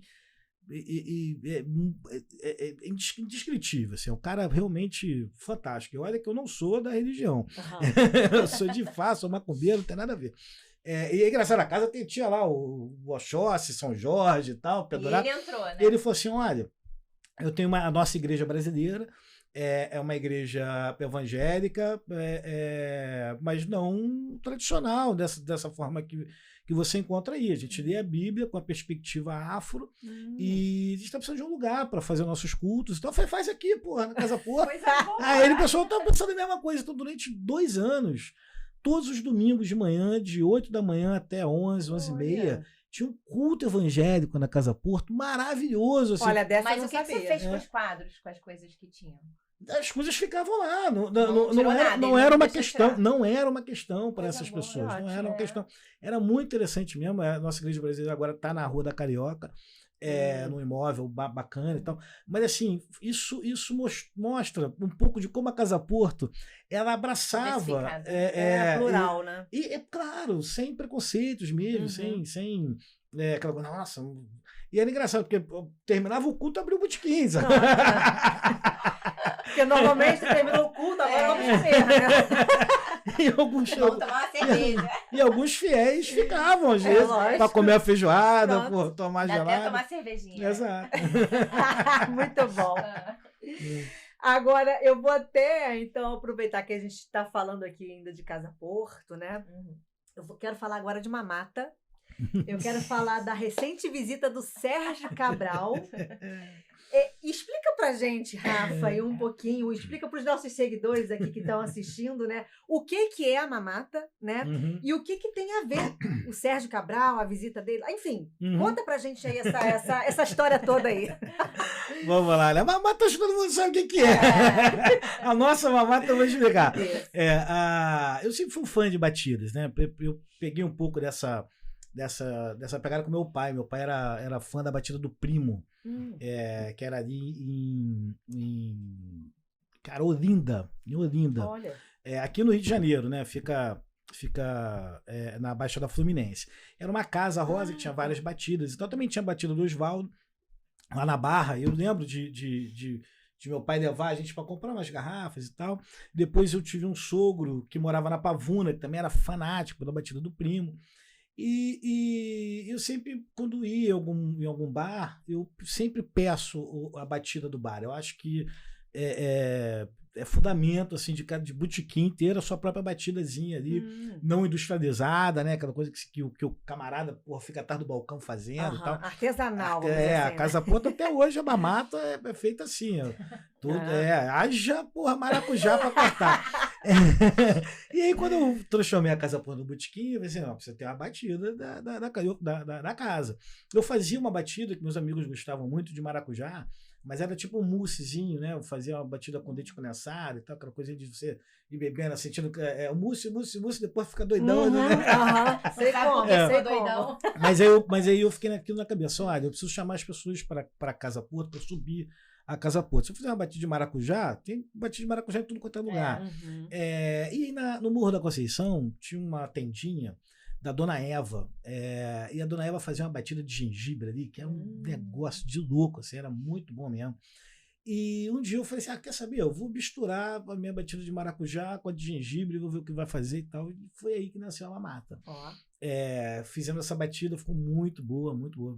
indescritível, assim, é um cara realmente fantástico. E olha que eu não sou da religião. Eu sou de fato, sou macumbeiro, não tem nada a ver. E é engraçado, a casa tinha lá o Oxóssi, São Jorge e tal, pendurado. E ele entrou, né? Ele falou assim, olha, eu tenho a nossa igreja brasileira, é uma igreja evangélica, mas não tradicional, dessa forma que você encontra aí. A gente lê a Bíblia com a perspectiva afro e a gente está precisando de um lugar para fazer nossos cultos. Então, faz aqui, porra, na Casa Porta. Aí o pessoal estava pensando a mesma coisa. Então, durante 2 anos, todos os domingos de manhã, de 8 da manhã até 11, 11h30, tinha um culto evangélico na Casa Porto, maravilhoso. Assim. Olha, dessa mas eu não o que sabia. você fez com os quadros, com as coisas que tinham? as coisas ficavam lá. Não Não era uma questão. Não era uma questão para essas pessoas. Não era uma ótimo, questão. Era muito interessante mesmo. A nossa igreja brasileira agora está na Rua da Carioca. Num imóvel bacana e tal. Mas assim, isso mostra um pouco de como a Casa Porto ela abraçava. Plural, né? E é claro, sem preconceitos mesmo, sem aquela coisa, nossa. E era engraçado, porque terminava o culto e abriu o botequim, sabe? Porque normalmente terminou o culto, agora vamos comer, né? E alguns fiéis ficavam, às vezes, para comer a feijoada, tomar gelado. Até tomar cervejinha. Exato. Muito bom. Agora, eu vou até, então, aproveitar que a gente está falando aqui ainda de Casa Porto, né? Quero falar agora de Mamata. Eu quero falar da recente visita do Sérgio Cabral. Explica pra gente, Rafa, e um pouquinho, explica para os nossos seguidores aqui que estão assistindo, né? O que é a Mamata, né? E o que tem a ver o Sérgio Cabral, a visita dele, enfim, conta pra gente aí essa história toda aí. Vamos lá, né? Mamata, acho que todo mundo sabe o que é. A nossa Mamata, eu vou explicar. Eu sempre fui um fã de batidas, né? Eu peguei um pouco dessa pegada com meu pai. Meu pai era fã da batida do Primo, que era ali em Olinda. Olha. Aqui no Rio de Janeiro, né? Fica na Baixada Fluminense. Era uma casa rosa que tinha várias batidas. Então também tinha a batida do Oswaldo, lá na Barra. Eu lembro de meu pai levar a gente para comprar umas garrafas e tal. Depois eu tive um sogro que morava na Pavuna, que também era fanático da batida do Primo. E eu sempre, quando ia em algum bar, eu sempre peço a batida do bar. Eu acho que é fundamento assim, de botequim ter a sua própria batidazinha ali, não industrializada, né? Aquela coisa que o camarada fica atrás do balcão fazendo e tal. Artesanal. A Casa Porto até hoje, a Mamata é feita assim, ó. Tudo, haja maracujá pra cortar. E aí, quando eu transformei a Casa Porto no botequim, eu falei assim, não, precisa ter uma batida da casa. Eu fazia uma batida que meus amigos gostavam muito de maracujá, mas era tipo um moussezinho, né? Eu fazia uma batida com leite condensado e tal, aquela coisa de você ir bebendo, sentindo o mousse, depois fica doidão, né? Sei como, doidão. Mas aí eu fiquei naquilo na cabeça, olha, eu preciso chamar as pessoas para Casa Porto, para subir a Casa Porto. Se eu fizer uma batida de maracujá, tem batida de maracujá em tudo quanto é lugar. E no Morro da Conceição tinha uma tendinha da Dona Eva, e a Dona Eva fazia uma batida de gengibre ali, que era um negócio de louco, assim, era muito bom mesmo. E um dia eu falei assim, quer saber, eu vou misturar a minha batida de maracujá com a de gengibre, vou ver o que vai fazer e tal. E foi aí que nasceu a Mamata. Fizemos essa batida, ficou muito boa, muito boa.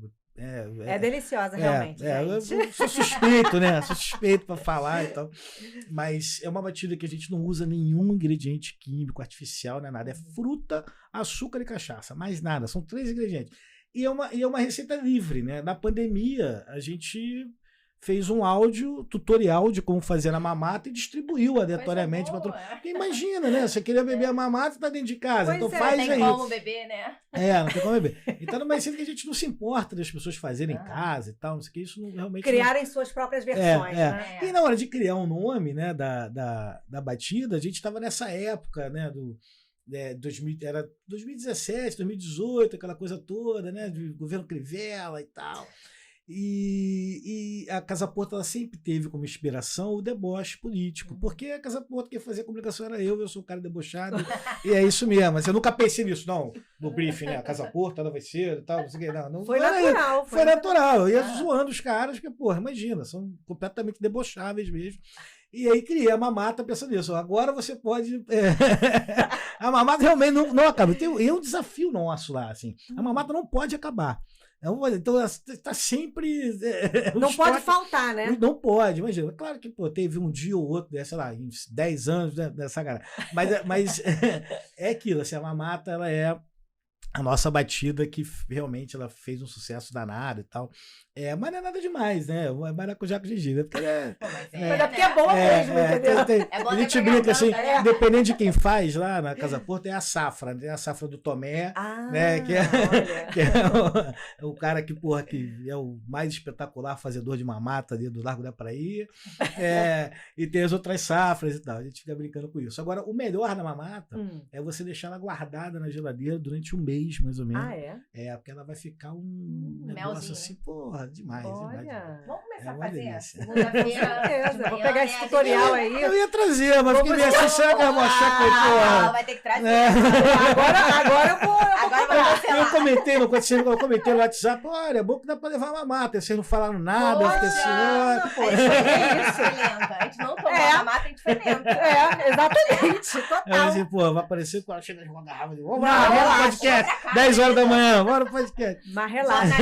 Deliciosa, realmente. Eu sou suspeito, né? Sou suspeito para falar e tal. Mas é uma batida que a gente não usa nenhum ingrediente químico, artificial, não é nada. É fruta, açúcar e cachaça. Mais nada. São 3 ingredientes. E é uma receita livre, né? Na pandemia, a gente fez um áudio tutorial de como fazer a mamata e distribuiu aleatoriamente para todo mundo. Porque imagina, né? Você queria beber a mamata, tá dentro de casa. Então faz aí. Não tem como beber, né? Não tem como beber. Então é uma receita que a gente não se importa das pessoas fazerem em casa e tal, não sei o que. Isso não, realmente criarem suas próprias versões, né? E na hora de criar um nome, né, da batida, a gente estava nessa época, né, era 2017, 2018, aquela coisa toda, né, de governo Crivella e tal. E a Casa Porto ela sempre teve como inspiração o deboche político, porque a Casa Porto quem fazia a comunicação era eu sou um cara debochado, e é isso mesmo. Mas eu nunca pensei nisso, não, no briefing, né? A Casa Porto ela vai ser e tal, não sei o que, não. Foi natural. Foi natural. Eu ia zoando os caras, porque, imagina, são completamente debocháveis mesmo. E aí criei a Mamata pensando nisso. Agora você pode. A Mamata realmente não acaba. Tem um desafio nosso lá, assim. A Mamata não pode acabar. Então, está sempre. Não pode faltar, né? Não pode, imagina. Claro que teve um dia ou outro, sei lá, em 10 anos dessa galera. Mas é aquilo, assim, a Mamata, ela é a nossa batida, que realmente ela fez um sucesso danado e tal. Mas não é nada demais, né? É maracujá com gengibre. Porque mas é porque é bom mesmo, entendeu? A gente brinca assim, dependendo de quem faz lá na Casa Porto, é a safra. Tem a safra do Tomé, né? Que é o cara que, porra, que é o mais espetacular fazedor de mamata ali do Largo da Praia. E tem as outras safras e tal. A gente fica brincando com isso. Agora, o melhor na mamata é você deixar ela guardada na geladeira durante um mês, mais ou menos. Porque ela vai ficar um negócio melzinho, assim, porra, demais. Olha. Vamos começar a fazer segunda-feira. Vou pegar esse tutorial aí. Eu ia trazer, mas fiquei meio assim, será que eu vou achar que porra? Vai ter que trazer. Agora eu vou. Eu comentei no WhatsApp, olha, é bom que dá pra levar mamata. Vocês não falaram nada, eu fiquei assim, A gente não tomou mamata, a gente fermenta. Exatamente. Total. Eu assim, pô, vai aparecer quando chega de uma garrafa de vamos lá, bora pro podcast. 10 horas da manhã, bora pro podcast. Mas relaxa.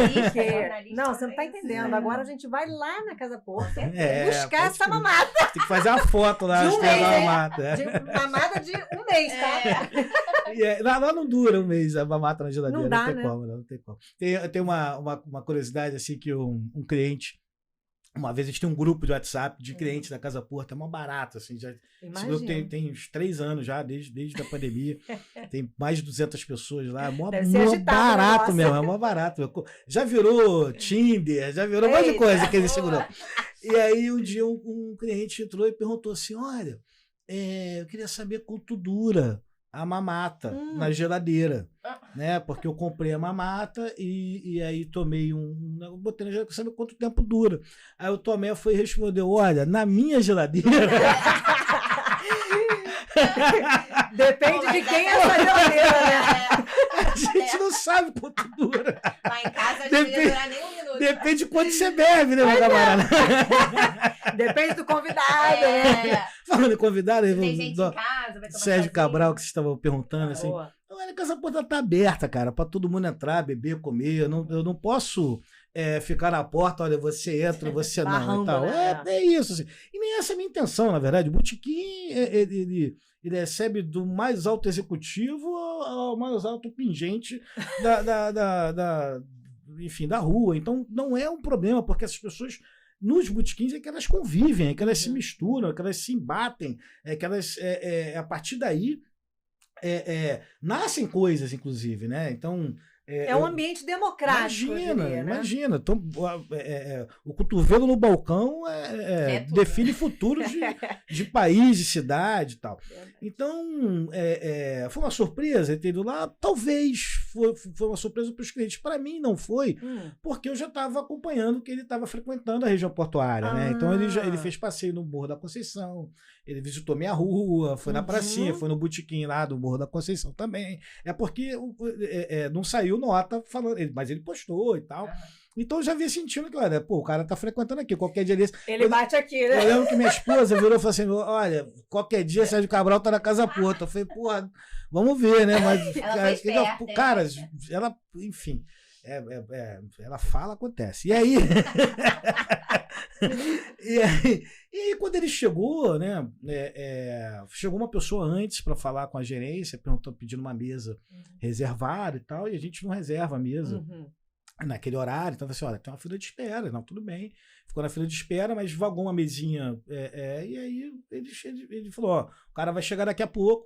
Não, você não tá entendendo. Agora a gente vai lá na Casa Porto buscar essa mamata. Tem que fazer a foto lá, de um mês, mamata. Mamada de um mês, tá? Lá não dura um mês a mamata na geladeira. Não dá, não tem como, não tem como. Tem uma curiosidade assim que um cliente. Uma vez a gente tem um grupo de WhatsApp de clientes da Casa Porto, é mó barato, assim, já, esse grupo tem uns 3 anos já, desde a pandemia, tem mais de 200 pessoas lá, é mó barato mesmo, é mó barato. Já virou Tinder, já virou um monte de coisa que ele segurou. E aí um dia um cliente entrou e perguntou assim, olha, eu queria saber quanto dura a mamata na geladeira, né? Porque eu comprei a mamata e aí tomei botei na geladeira, sabe quanto tempo dura. Aí o Tomé foi e respondeu, olha, na minha geladeira... Depende de quem é essa geladeira, né? A gente não sabe quanto dura. Lá em casa a gente não durar nem um minuto. Depende de quanto você bebe, né, meu camarada? Depende do convidado, né? Falando em convidado, tem gente em casa, vai tomar Sérgio Cabral, que vocês estavam perguntando, assim. Boa. A Casa Porta tá aberta, cara, para todo mundo entrar, beber, comer. Eu não posso ficar na porta, olha, você entra, você não. E tal. Né? É isso. Assim. E nem essa é a minha intenção, na verdade. O botequim, ele recebe do mais alto executivo ao mais alto pingente enfim, da rua. Então, não é um problema, porque essas pessoas... Nos botequins é que elas convivem, é que elas se misturam, é que elas se embatem, é que elas, a partir daí, nascem coisas, inclusive, né? Então... um ambiente democrático. Imagina. Então, o cotovelo no balcão define futuro de país, de cidade e tal. Então, foi uma surpresa ter ido lá. Talvez foi uma surpresa para os clientes. Para mim, não foi, porque eu já estava acompanhando que ele estava frequentando a região portuária. Né? Então, ele fez passeio no Morro da Conceição, ele visitou minha rua, foi na pracinha, foi no botequim lá do Morro da Conceição também. É porque não saiu nota falando, mas ele postou e tal. Então eu já vi sentindo que, olha, o cara tá frequentando aqui, qualquer dia desse. Ele bate aqui, né? Eu lembro que minha esposa virou e falou assim: olha, qualquer dia Sérgio Cabral tá na Casa Porto. Eu falei, porra, vamos ver, né? Mas, cara, ela, enfim, ela fala, acontece. E aí. E aí, quando ele chegou, né? Chegou uma pessoa antes para falar com a gerência, pedindo uma mesa reservada e tal, e a gente não reserva a mesa naquele horário. Então, assim, olha, tem uma fila de espera. Não, tudo bem. Ficou na fila de espera, mas vagou uma mesinha. E aí ele falou: ó, o cara vai chegar daqui a pouco.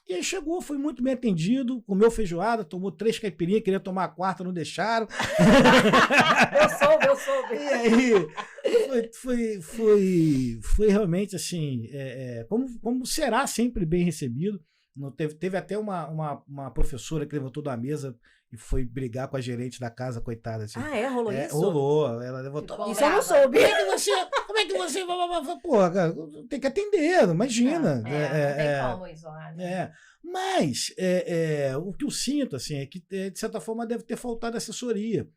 E aí chegou, foi muito bem atendido, comeu feijoada, tomou 3 caipirinhas, queria tomar a 4ª, não deixaram. Eu soube. E aí foi realmente assim, como será sempre bem recebido. Teve até uma professora que levantou da mesa e foi brigar com a gerente da casa, coitada. Assim. Rolou isso? Rolou, ela levantou. Isso eu não soube. Como é que você... Porra, cara, tem que atender, imagina. Não tem como isolar. Né? Mas o que eu sinto, assim, é que, de certa forma, deve ter faltado assessoria.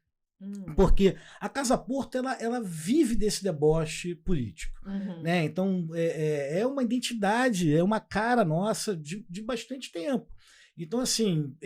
Porque a Casa Porto ela vive desse deboche político. Né? Então, é uma identidade, é uma cara nossa de bastante tempo. Então, assim,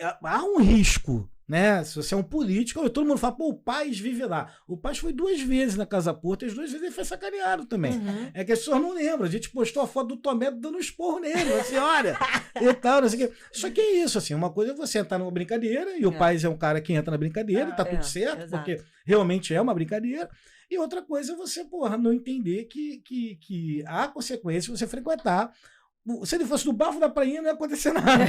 há um risco, né? Se você é um político, todo mundo fala, pô, o Paes vive lá. O Paes foi 2 vezes na Casa Porto, e as 2 vezes ele foi sacaneado também. É que as pessoas não lembram. A gente postou a foto do Tomé dando um esporro nele, assim, olha, e tal, não sei o quê. Só que é isso, assim, uma coisa é você entrar numa brincadeira, e o Paes é um cara que entra na brincadeira, tá tudo certo, exato. porque realmente é uma brincadeira. E outra coisa é você, porra, não entender que há consequências de você frequentar. Se ele fosse do Bafo da Prainha, não ia acontecer nada.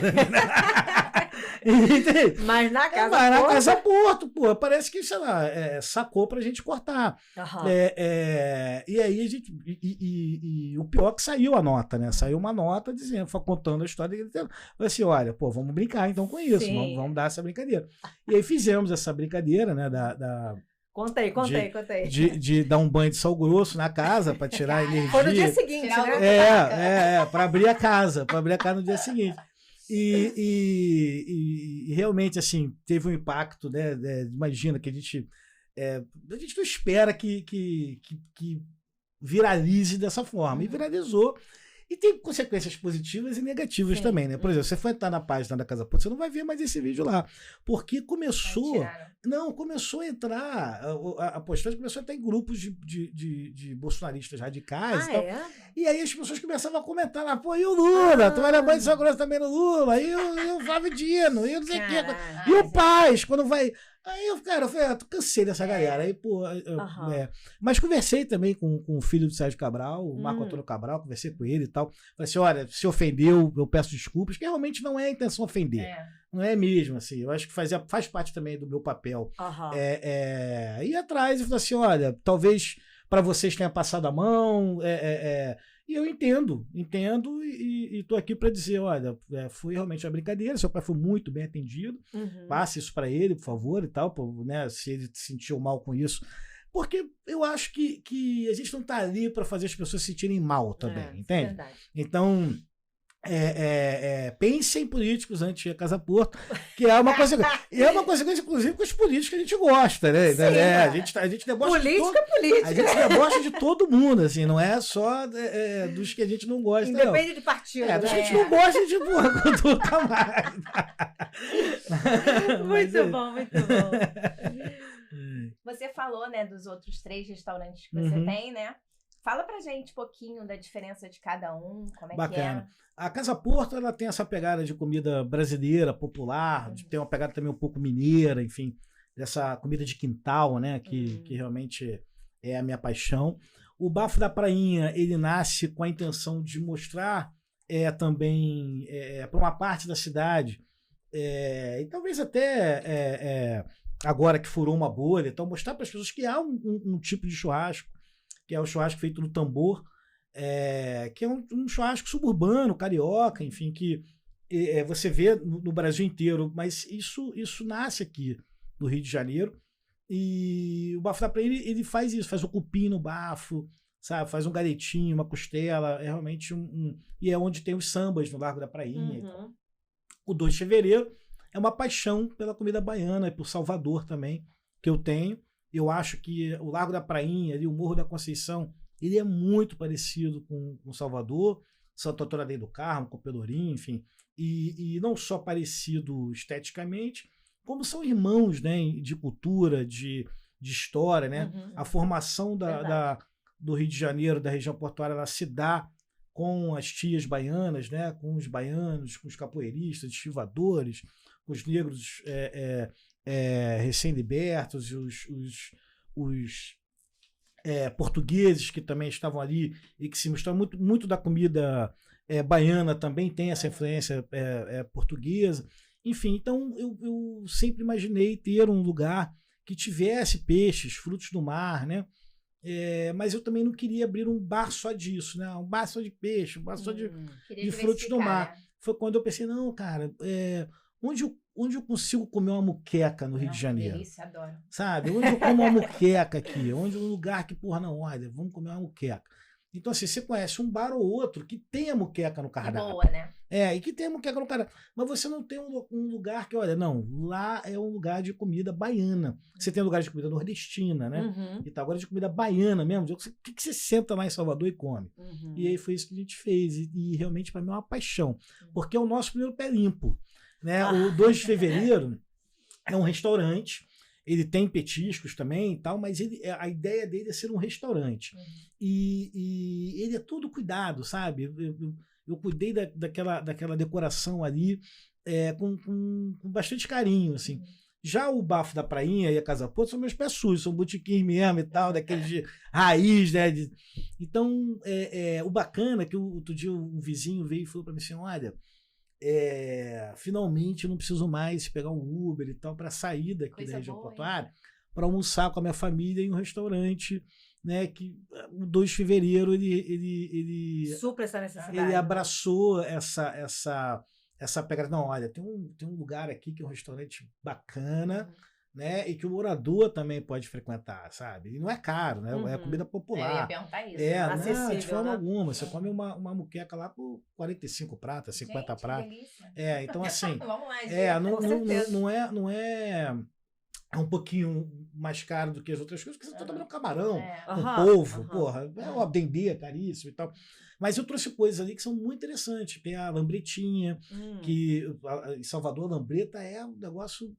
Mas na Casa Mas na Porto... Casa Porto, pô, parece que, sei lá, sacou pra gente cortar. Aham. E aí a gente. E o pior é que saiu a nota, né? Saiu uma nota dizendo, contando a história dele. Falei assim: olha, pô, vamos brincar então com isso, Sim. vamos dar essa brincadeira. E aí fizemos essa brincadeira, né? Conta aí. De dar um banho de sal grosso na casa para tirar a energia. Foi no dia seguinte, Tirar né? Para abrir a casa no dia seguinte. E realmente, assim, teve um impacto, né? Imagina que a gente não espera que viralize dessa forma. E viralizou. E tem consequências positivas e negativas também, né? Por exemplo, você foi entrar na página da Casa Porto, você não vai ver mais esse vídeo lá. Porque começou a entrar, a postagem começou a entrar em grupos de bolsonaristas radicais e tal. E aí as pessoas começavam a comentar lá, pô, e o Lula? Tu vai dar banho de São Grosso também no Lula? E o Flávio Dino? E não sei o quê. E o Paes, quando vai... Aí eu falei, tô cansei dessa galera. Aí, pô, mas conversei também com o filho do Sérgio Cabral, o Marco Antônio Cabral, conversei com ele e tal. Falei assim, olha, se ofendeu, eu peço desculpas, que realmente não é a intenção ofender. Não é mesmo, assim. Eu acho que faz parte também do meu papel. Ir atrás e falar assim, olha, talvez para vocês tenha passado a mão, e eu entendo e tô aqui para dizer, olha, foi realmente uma brincadeira, seu pai foi muito bem atendido, passe isso para ele, por favor, e tal, né, se ele se sentiu mal com isso, porque eu acho que a gente não tá ali para fazer as pessoas se sentirem mal também, entende? Verdade. Então, pensem em políticos antes de Casa Porto, que é uma consequência, inclusive, com os políticos que a gente gosta, né? Sim, a gente debocha política é política. A gente debocha de todo mundo, assim, não é só dos que a gente não gosta, Independe não. de partido. Dos que a gente não gosta, a gente nunca mais. Muito bom. Você falou, né, dos outros 3 restaurantes que você tem, né? Fala pra gente um pouquinho da diferença de cada um, como é Bacana. que é. A Casa Porto, ela tem essa pegada de comida brasileira, popular, tem uma pegada também um pouco mineira, enfim, dessa comida de quintal, né, que realmente é a minha paixão. O Bafo da Prainha, ele nasce com a intenção de mostrar também para uma parte da cidade, e talvez até agora que furou uma bolha, então mostrar para as pessoas que há um tipo de churrasco, que é o churrasco feito no tambor, que é um churrasco suburbano, carioca, enfim, que você vê no Brasil inteiro, mas isso nasce aqui no Rio de Janeiro, e o Bafo da Prainha, ele faz isso, faz o cupim no bafo, sabe, faz um galetinho, uma costela, é realmente e é onde tem os sambas no Largo da Prainha. Então. O 2 de fevereiro é uma paixão pela comida baiana e por Salvador também, que eu tenho. Eu acho que o Largo da Prainha, ali, o Morro da Conceição, ele é muito parecido com Salvador, Santo Antônio do Carmo, com Pelourinho, enfim. E não só parecido esteticamente, como são irmãos, né, de cultura, de história, né? A formação do Rio de Janeiro, da região portuária, ela se dá com as tias baianas, né? Com os baianos, com os capoeiristas, estivadores, com os negros recém-libertos, os portugueses que também estavam ali e que se mostraram muito da comida baiana, também tem essa influência portuguesa. Enfim, então eu sempre imaginei ter um lugar que tivesse peixes, frutos do mar, né? Mas eu também não queria abrir um bar só disso, né? Um bar só de peixe, um bar só de frutos do mar. Foi quando eu pensei, não, cara, onde eu consigo comer uma muqueca no Rio de Janeiro? Delícia, adoro. Sabe? Onde eu como uma muqueca aqui? Onde um lugar que, porra, não, olha, vamos comer uma muqueca. Então, assim, você conhece um bar ou outro que tenha muqueca no cardápio. Boa, né? E que tenha muqueca no cardápio. Mas você não tem um lugar que, olha, não, lá é um lugar de comida baiana. Você tem um lugar de comida nordestina, né? E tá agora de comida baiana mesmo. O que você senta lá em Salvador e come? E aí foi isso que a gente fez. E realmente, para mim, é uma paixão. Porque é o nosso primeiro pé limpo. Né? O 2 de fevereiro é um restaurante, ele tem petiscos também e tal, mas a ideia dele é ser um restaurante. E ele é todo cuidado, sabe? Eu cuidei daquela decoração ali com bastante carinho, assim. Já o Bafo da Prainha e a Casa Porto são meus pés sujos, são botequim mesmo e tal, daqueles de raiz, né? Então, o bacana é que outro dia um vizinho veio e falou para mim assim, olha, finalmente eu não preciso mais pegar um Uber e tal para sair daqui da região portuária para almoçar com a minha família em um restaurante, né? Que o 2 de fevereiro ele supra essa necessidade. Ele abraçou essa pegada. Não, olha, tem um lugar aqui que é um restaurante bacana, né? E que o morador também pode frequentar, sabe? E não é caro, né? É comida popular. Eu ia perguntar isso. Não, de forma alguma. Você come uma muqueca lá por 45 pratas, 50 pratas. Delícia. Então assim. Vamos lá, gente. Não é um pouquinho mais caro do que as outras coisas, porque você está tomando camarão, polvo, porra, o dendê caríssimo e tal. Mas eu trouxe coisas ali que são muito interessantes. Tem a lambretinha, que em Salvador a lambreta é um negócio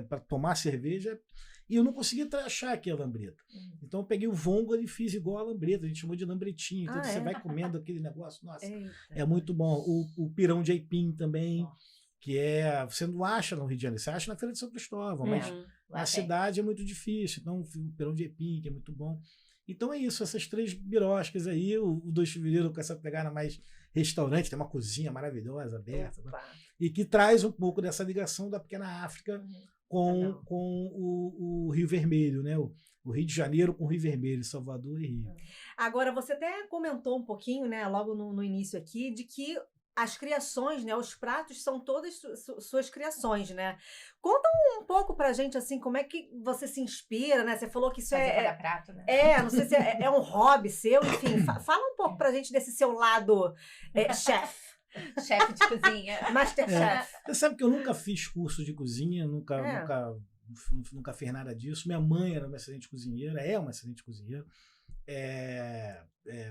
para tomar cerveja, e eu não conseguia achar aqui a lambreta. Então eu peguei o vongo e fiz igual a lambreta, a gente chamou de lambretinha. Então você vai comendo aquele negócio, nossa, é muito bom. O pirão de aipim também, que você não acha no Rio de Janeiro, você acha na Feira de São Cristóvão, mas na cidade é muito difícil. Então, o pirão de aipim, que é muito bom. Então é isso, essas 3 biroscas aí, o 2 de fevereiro com essa pegada mais restaurante, tem uma cozinha maravilhosa, aberta, né? E que traz um pouco dessa ligação da pequena África com o Rio Vermelho, né? O Rio de Janeiro com o Rio Vermelho, Salvador e Rio. Agora, você até comentou um pouquinho, né, logo no início aqui, de que as criações, né, os pratos são todas suas criações, né? Conta um pouco pra gente, assim, como é que você se inspira, né? Você falou que isso prato, né? não sei se é um hobby seu, enfim. Fala um pouco pra gente desse seu lado chefe. Chefe de cozinha. Masterchef. Você sabe que eu nunca fiz curso de cozinha, nunca fiz nada disso. Minha mãe era uma excelente cozinheira, é uma excelente cozinheira.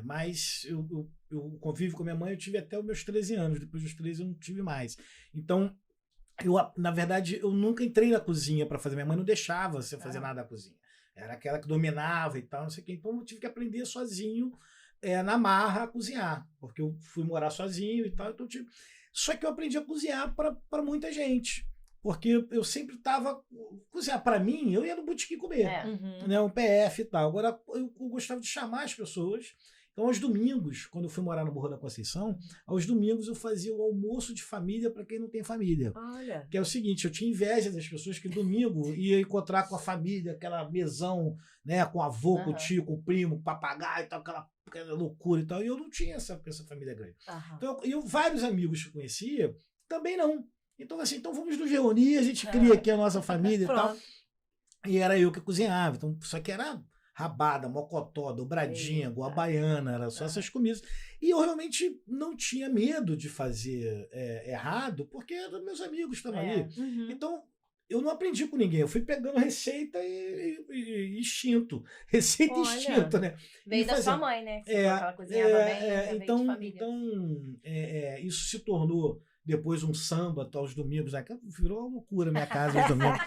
Mas eu convivo com minha mãe, eu tive até os meus 13 anos, depois dos 13 eu não tive mais. Então, na verdade, eu nunca entrei na cozinha para fazer, minha mãe não deixava você fazer nada na cozinha. Era aquela que dominava e tal, não sei o quê. Então eu tive que aprender sozinho, na marra, a cozinhar, porque eu fui morar sozinho e tal. Então, só que eu aprendi a cozinhar para muita gente. Porque eu sempre estava... Cozinhar para mim, eu ia no botequim comer. Né, um PF e tal. Agora, eu gostava de chamar as pessoas. Então, aos domingos, quando eu fui morar no Morro da Conceição, aos domingos eu fazia o almoço de família para quem não tem família. Olha. Que é o seguinte, eu tinha inveja das pessoas que domingo ia encontrar com a família, aquela mesão, né, com o avô, com o tio, com o primo, com o papagaio e tal, aquela loucura e tal. E eu não tinha essa família grande. Então, vários amigos que eu conhecia, também não. Então, assim, vamos nos reunir, a gente cria aqui a nossa família e tal. E era eu que cozinhava. Então, só que era rabada, mocotó, dobradinha, guabaiana, era só essas comidas. E eu realmente não tinha medo de fazer errado, porque eram meus amigos que estavam ali. Então, eu não aprendi com ninguém. Eu fui pegando receita e instinto. Receita e instinto, né? Veio da sua mãe, né? Você falou que ela cozinhava bem, então, de família. isso se tornou depois um samba aos domingos, né? Virou uma loucura a minha casa aos domingos.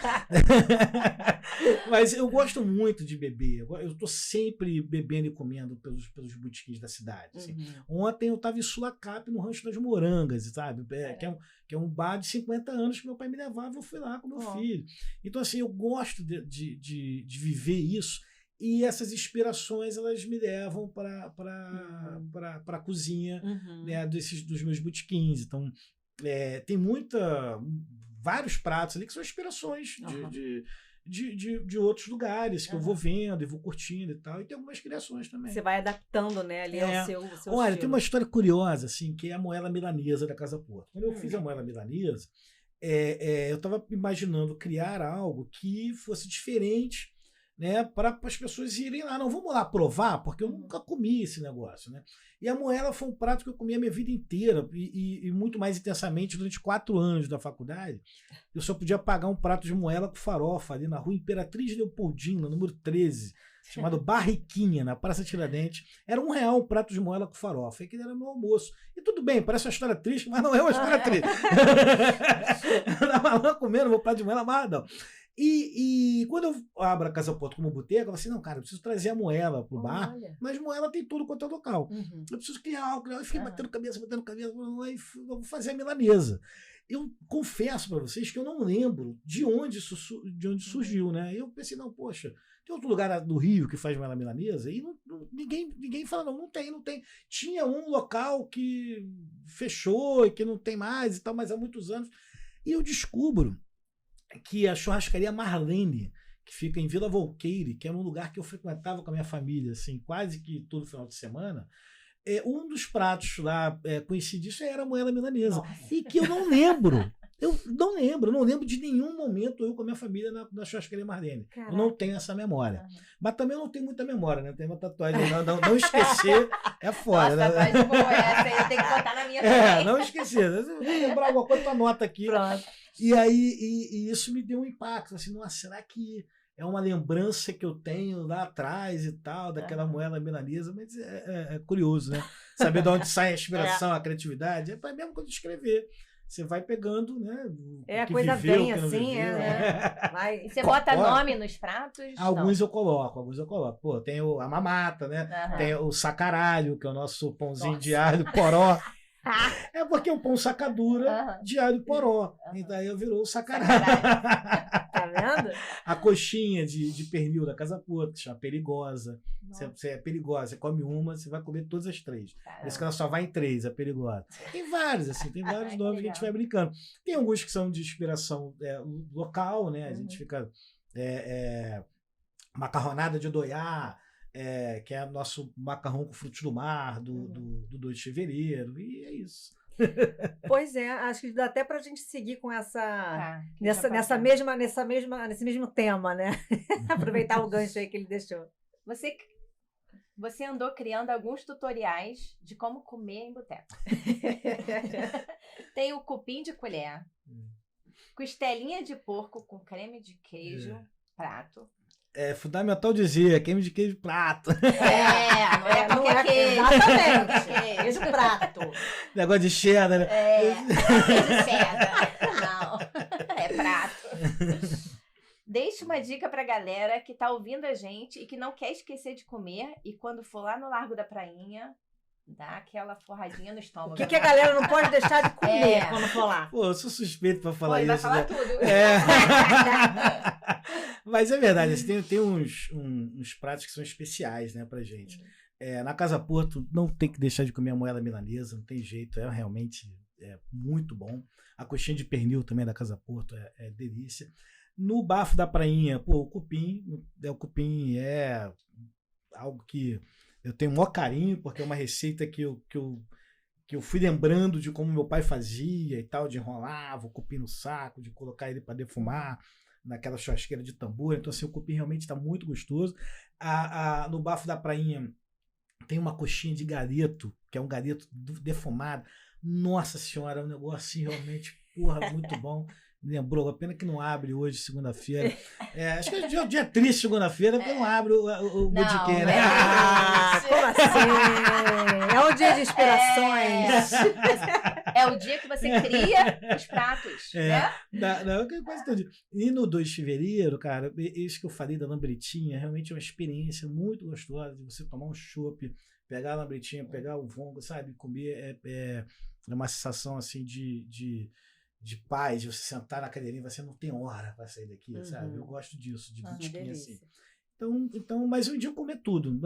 Mas eu gosto muito de beber. Eu estou sempre bebendo e comendo pelos botequins da cidade. Assim. Ontem eu estava em Sulacap, no Rancho das Morangas, sabe? Que é um bar de 50 anos que meu pai me levava e eu fui lá com meu filho. Então, assim, eu gosto de viver isso. E essas inspirações, elas me levam para a cozinha, né, dos meus botequins. Então, tem vários pratos ali que são inspirações de outros lugares que eu vou vendo e vou curtindo e tal. E tem algumas criações também. Você vai adaptando, né, ali ao seu Olha, estilo. tem uma história curiosa, assim, que é a moela milanesa da Casa Porto. Quando eu fiz a moela milanesa, eu estava imaginando criar algo que fosse diferente né, para as pessoas irem lá. Não, vamos lá provar, porque eu nunca comi esse negócio, né? E a moela foi um prato que eu comi a minha vida inteira e muito mais intensamente durante 4 anos da faculdade. Eu só podia pagar um prato de moela com farofa ali na rua Imperatriz Leopoldina, número 13, chamado Barriquinha, na Praça Tiradentes. Era R$1 um prato de moela com farofa. E aquele era meu almoço. E tudo bem, parece uma história triste, mas não é uma história triste. Eu estava lá comendo meu prato de moela amarradão. E quando eu abro a Casa Porto como boteca, eu falo assim, não, cara, eu preciso trazer a moela pro bar, mas moela tem tudo quanto é local. Eu preciso criar algo, eu fiquei batendo cabeça, e vou fazer a milanesa. Eu confesso para vocês que eu não lembro de onde surgiu, né? Eu pensei, não, poxa, tem outro lugar do Rio que faz moela milanesa? E ninguém fala, não tem. Tinha um local que fechou e que não tem mais e tal, mas há muitos anos. E eu descubro que a churrascaria Marlene, que fica em Vila Volqueire, que era um lugar que eu frequentava com a minha família, assim, quase que todo final de semana, um dos pratos lá coincidisse era a moela milanesa. Nossa. E que eu não lembro. Eu não lembro de nenhum momento eu com a minha família na churrascaria Marlene. Caraca. Eu não tenho essa memória. Mas também eu não tenho muita memória, né? Tem uma tatuagem, não esquecer é foda. Nossa, né? Tatuagem boa essa, eu tenho que botar na minha também. Não esquecer. Se eu lembrar alguma coisa, tu anota aqui. Pronto. E aí e isso me deu um impacto. Assim, nossa, será que é uma lembrança que eu tenho lá atrás e tal, daquela moela milanesa? Mas é curioso, né? Saber de onde sai a inspiração, a criatividade. É mesmo quando escrever. Você vai pegando, né? A coisa viveu, vem assim, Vai. E você bota nome nos pratos? Alguns eu coloco. Pô, tem a mamata, né? Tem o sacaralho, que é o nosso pãozinho de alho poró. É porque o pão sacadura de alho poró. E daí virou o sacaralho. Tá vendo? A coxinha de pernil da Casa Porto, que chama perigosa. Você é perigosa, você come uma, você vai comer todas as 3. Por isso que ela só vai em 3, é perigosa. Tem vários, assim, tem vários nomes que a gente vai brincando. Tem alguns que são de inspiração local, né? A gente fica macarronada de Odoiá, que é nosso macarrão com frutos do mar, do 2 de fevereiro, e é isso. Pois é, acho que dá até pra gente seguir com nesse mesmo tema, né? Aproveitar o gancho aí que ele deixou. Você andou criando alguns tutoriais de como comer em boteco. Tem o cupim de colher, costelinha de porco com creme de queijo, prato. É fundamental dizer, creme de queijo prato. Não é qualquer queijo. Exatamente. Queijo prato. Negócio de cheddar, né? Queijo cheddar. Não, é prato. Deixe uma dica pra galera que tá ouvindo a gente e que não quer esquecer de comer e quando for lá no Largo da Prainha, dá aquela forradinha no estômago. O que a galera não pode deixar de comer quando for lá? Pô, eu sou suspeito pra falar isso. Vai falar tudo. Mas é verdade, assim, tem uns pratos que são especiais, né, pra gente. Na Casa Porto não tem que deixar de comer a moela milanesa, não tem jeito, realmente muito bom. A coxinha de pernil também da Casa Porto é delícia. No Bafo da Prainha, o cupim é algo que eu tenho o maior carinho, porque é uma receita que eu fui lembrando de como meu pai fazia e tal, de enrolava o cupim no saco, de colocar ele para defumar naquela churrasqueira de tambor. Então, assim, o cupim realmente está muito gostoso. No Bafo da Prainha tem uma coxinha de galeto, que é um galeto defumado. Nossa Senhora, é um negócio realmente, muito bom. Me lembrou, a pena que não abre hoje, segunda-feira. Acho que é um dia triste, segunda-feira, porque não abre o Botiquim, né? Como assim? É um dia de inspirações. É o dia que você cria os pratos, né? Quase todo dia. E no 2 de fevereiro, cara, isso que eu falei da lambretinha, realmente é uma experiência muito gostosa de você tomar um chopp, pegar a lambretinha, pegar o vongo, sabe? Comer é uma sensação assim de paz, de você sentar na cadeirinha, você não tem hora para sair daqui, sabe? Eu gosto disso, de botiquinha assim. Então, mas um dia eu comer tudo.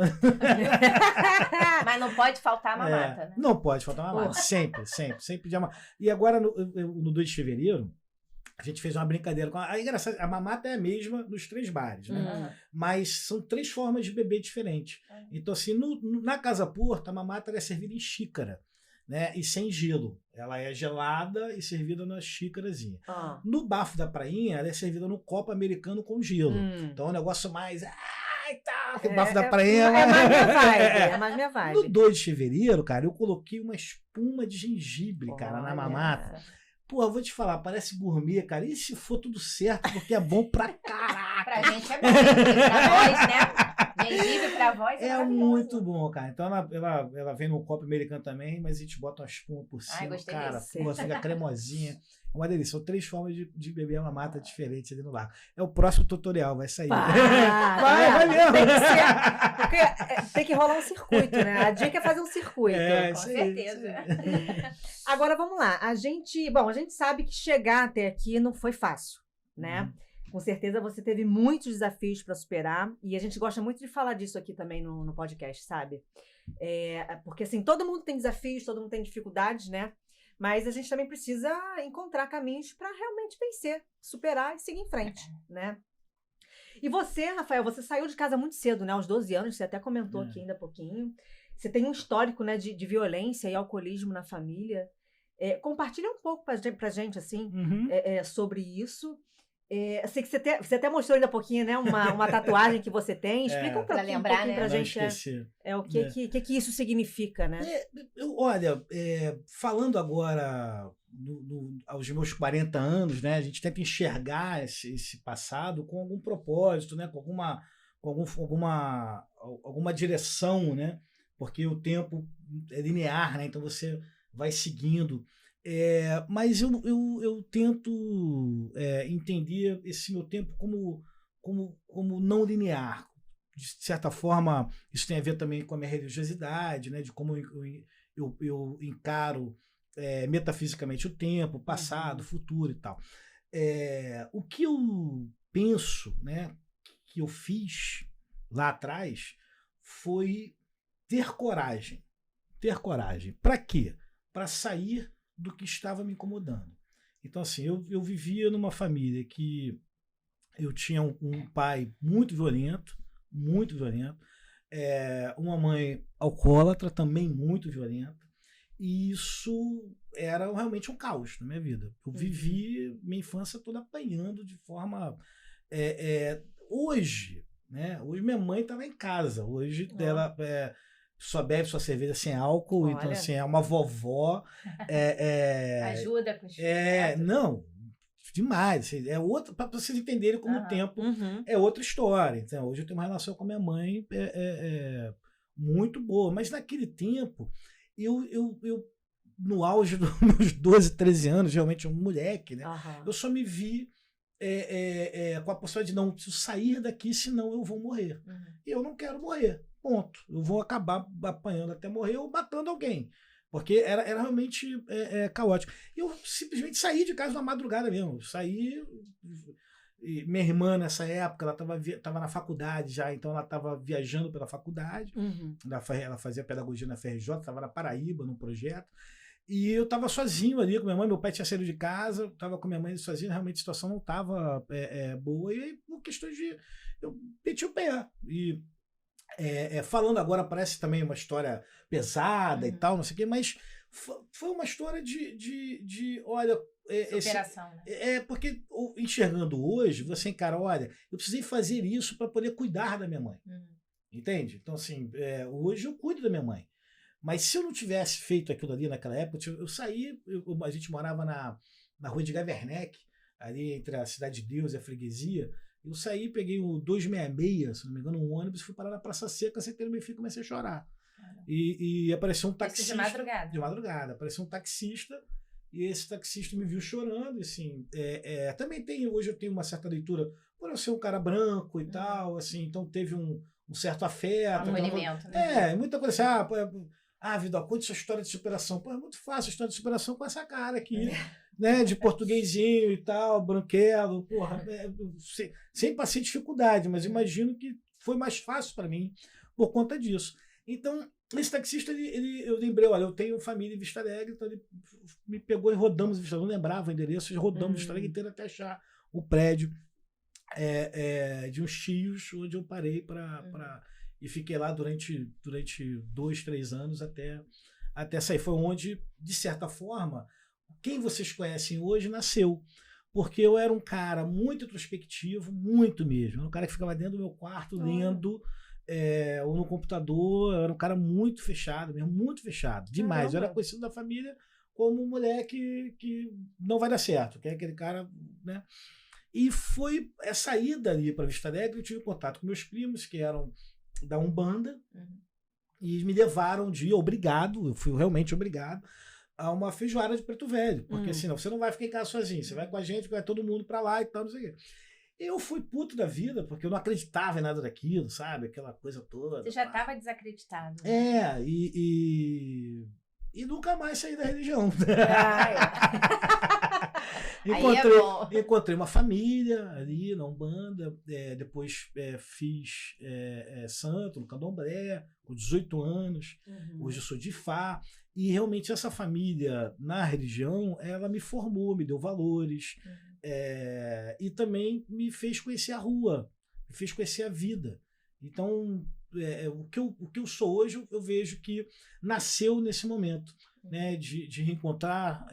Mas não pode faltar a mamata, né? Não pode faltar a mamata, sempre de mamata. E agora, no 2 de fevereiro, a gente fez uma brincadeira com engraçado, a mamata é a mesma nos 3 bares, né? Mas são 3 formas de beber diferentes. Então, assim, na Casa Porto, a mamata é servida em xícara. né? E sem gelo. Ela é gelada e servida numa xícarazinha. Ah. No bafo da prainha, ela é servida no copo americano com gelo. Hum. Então é um negócio mais... Ai, tá, o bafo da prainha... É mais minha vibe. É mais minha vibe. No 2 de fevereiro, cara, eu coloquei uma espuma de gengibre, cara, na Olha. mamata. Pô, eu vou te falar, parece gourmet, cara. E se for tudo certo, porque é bom pra caraca. Pra gente é bom. Pra voz, né? Gengibre pra voz É maravilhoso. muito bom, cara. Então ela vem no copo americano também, mas a gente bota uma espuma por cima. Ai, gostei cara, desse. pô, fica cremosinha. É uma delícia. São 3 formas de beber a mamata diferentes ali no lago. É o próximo tutorial, vai sair. Vai mesmo. Tem que ser, porque tem que rolar um circuito, né? A dica é fazer um circuito. É, Com isso aí, certeza. Agora vamos lá. A gente sabe que chegar até aqui não foi fácil, né? Com certeza você teve muitos desafios para superar e a gente gosta muito de falar disso aqui também no podcast, sabe? Porque assim, todo mundo tem desafios, todo mundo tem dificuldades, né? Mas a gente também precisa encontrar caminhos para realmente vencer, superar e seguir em frente, né? E você, Rafael, você saiu de casa muito cedo, né? Aos 12 anos, você até comentou aqui ainda há pouquinho. Você tem um histórico, né, de violência e alcoolismo na família. Compartilha um pouco pra gente, assim, sobre isso. Sei que você até mostrou ainda há pouquinho, né? Uma tatuagem que você tem. Explica um pouquinho, lembrar, né? pra Não gente esqueci. o que isso significa, né? Olha, falando agora aos meus 40 anos, né? A gente tenta enxergar esse passado com algum propósito, né? Com alguma direção, né? Porque o tempo é linear, né? Então você vai seguindo. Mas eu tento entender esse meu tempo como não linear. De certa forma, isso tem a ver também com a minha religiosidade, né? De como eu encaro metafisicamente o tempo, o passado, o futuro e tal. O que eu penso, né, que eu fiz lá atrás foi ter coragem. Ter coragem. Para quê? Para sair do que estava me incomodando. Então, assim, eu vivia numa família que eu tinha um pai muito violento, uma mãe alcoólatra, também muito violenta, e isso era realmente um caos na minha vida. Eu vivi minha infância toda apanhando de forma... Hoje, né? Hoje minha mãe está lá em casa, hoje ela... só bebe sua cerveja sem álcool, Olha. então assim, é uma vovó. Ajuda com os Não, demais. Assim, outra, para vocês entenderem como o tempo é outra história. Então, hoje eu tenho uma relação com a minha mãe muito boa, mas naquele tempo, eu no auge dos meus 12, 13 anos, realmente um moleque, né? Eu só me vi com a possibilidade de não, preciso sair daqui, senão eu vou morrer. E eu não quero morrer. Ponto. Eu vou acabar apanhando até morrer ou matando alguém. Porque era realmente caótico. Eu simplesmente saí de casa na madrugada mesmo. Eu saí. E minha irmã, nessa época, ela estava na faculdade já, então ela estava viajando pela faculdade. Ela fazia pedagogia na FRJ, estava na Paraíba, num projeto. E eu estava sozinho ali com minha mãe. Meu pai tinha saído de casa, eu estava com minha mãe sozinho. Realmente a situação não estava boa. E por questões de. Eu meti o pé. E. Falando agora parece também uma história pesada e tal, não sei o quê, mas foi uma história de olha... superação, né? Porque enxergando hoje, você encara, olha, eu precisei fazer isso para poder cuidar da minha mãe. Entende? Então, assim, hoje eu cuido da minha mãe. Mas se eu não tivesse feito aquilo ali naquela época, eu saí, a gente morava na rua de Werneck, ali entre a Cidade de Deus e a freguesia. Eu saí, peguei o 266, se não me engano, um ônibus, fui parar na Praça Seca, sentei no meu filho e comecei a chorar. E apareceu um taxista. De madrugada. De madrugada. Apareceu um taxista, e esse taxista me viu chorando, e assim, também hoje eu tenho uma certa leitura, por eu ser um cara branco e tal, assim, então teve um certo afeto. Um acolhimento, né? Muita coisa assim, Vidal, conte sua história de superação. Pô, é muito fácil a história de superação com essa cara aqui. Né, de portuguesinho e tal, branquelo, porra, sem passei dificuldade, mas imagino que foi mais fácil para mim por conta disso. Então, esse taxista, eu lembrei, olha, eu tenho família em Vista Alegre, então ele me pegou e rodamos Vista Alegre, não lembrava o endereço, rodamos Vista Alegre inteiro até achar o prédio de uns tios, onde eu parei e fiquei lá durante 2, 3 anos até até sair. Foi onde, de certa forma, quem vocês conhecem hoje nasceu. Porque eu era um cara muito introspectivo, muito mesmo. Eu era um cara que ficava dentro do meu quarto lendo, ou no computador. Eu era um cara muito fechado mesmo, muito fechado. Demais. Eu era conhecido da família como um moleque que não vai dar certo, que é aquele cara, né? E foi essa ida ali para Vista Alegre, eu tive contato com meus primos, que eram da Umbanda, e me levaram obrigado, eu fui realmente obrigado, a uma feijoada de Preto Velho. Porque assim, não, você não vai ficar em casa sozinho, você vai com a gente, vai todo mundo pra lá e tal, não sei o quê. Eu fui puto da vida, porque eu não acreditava em nada daquilo, sabe? Aquela coisa toda. Você já estava desacreditado. Né? E nunca mais saí da religião. Encontrei uma família ali na Umbanda, depois fiz santo no Candomblé, com 18 anos, hoje eu sou de Ifá, e realmente essa família na religião, ela me formou, me deu valores, e também me fez conhecer a rua, me fez conhecer a vida. Então, o que eu sou hoje, eu vejo que nasceu nesse momento, né, de reencontrar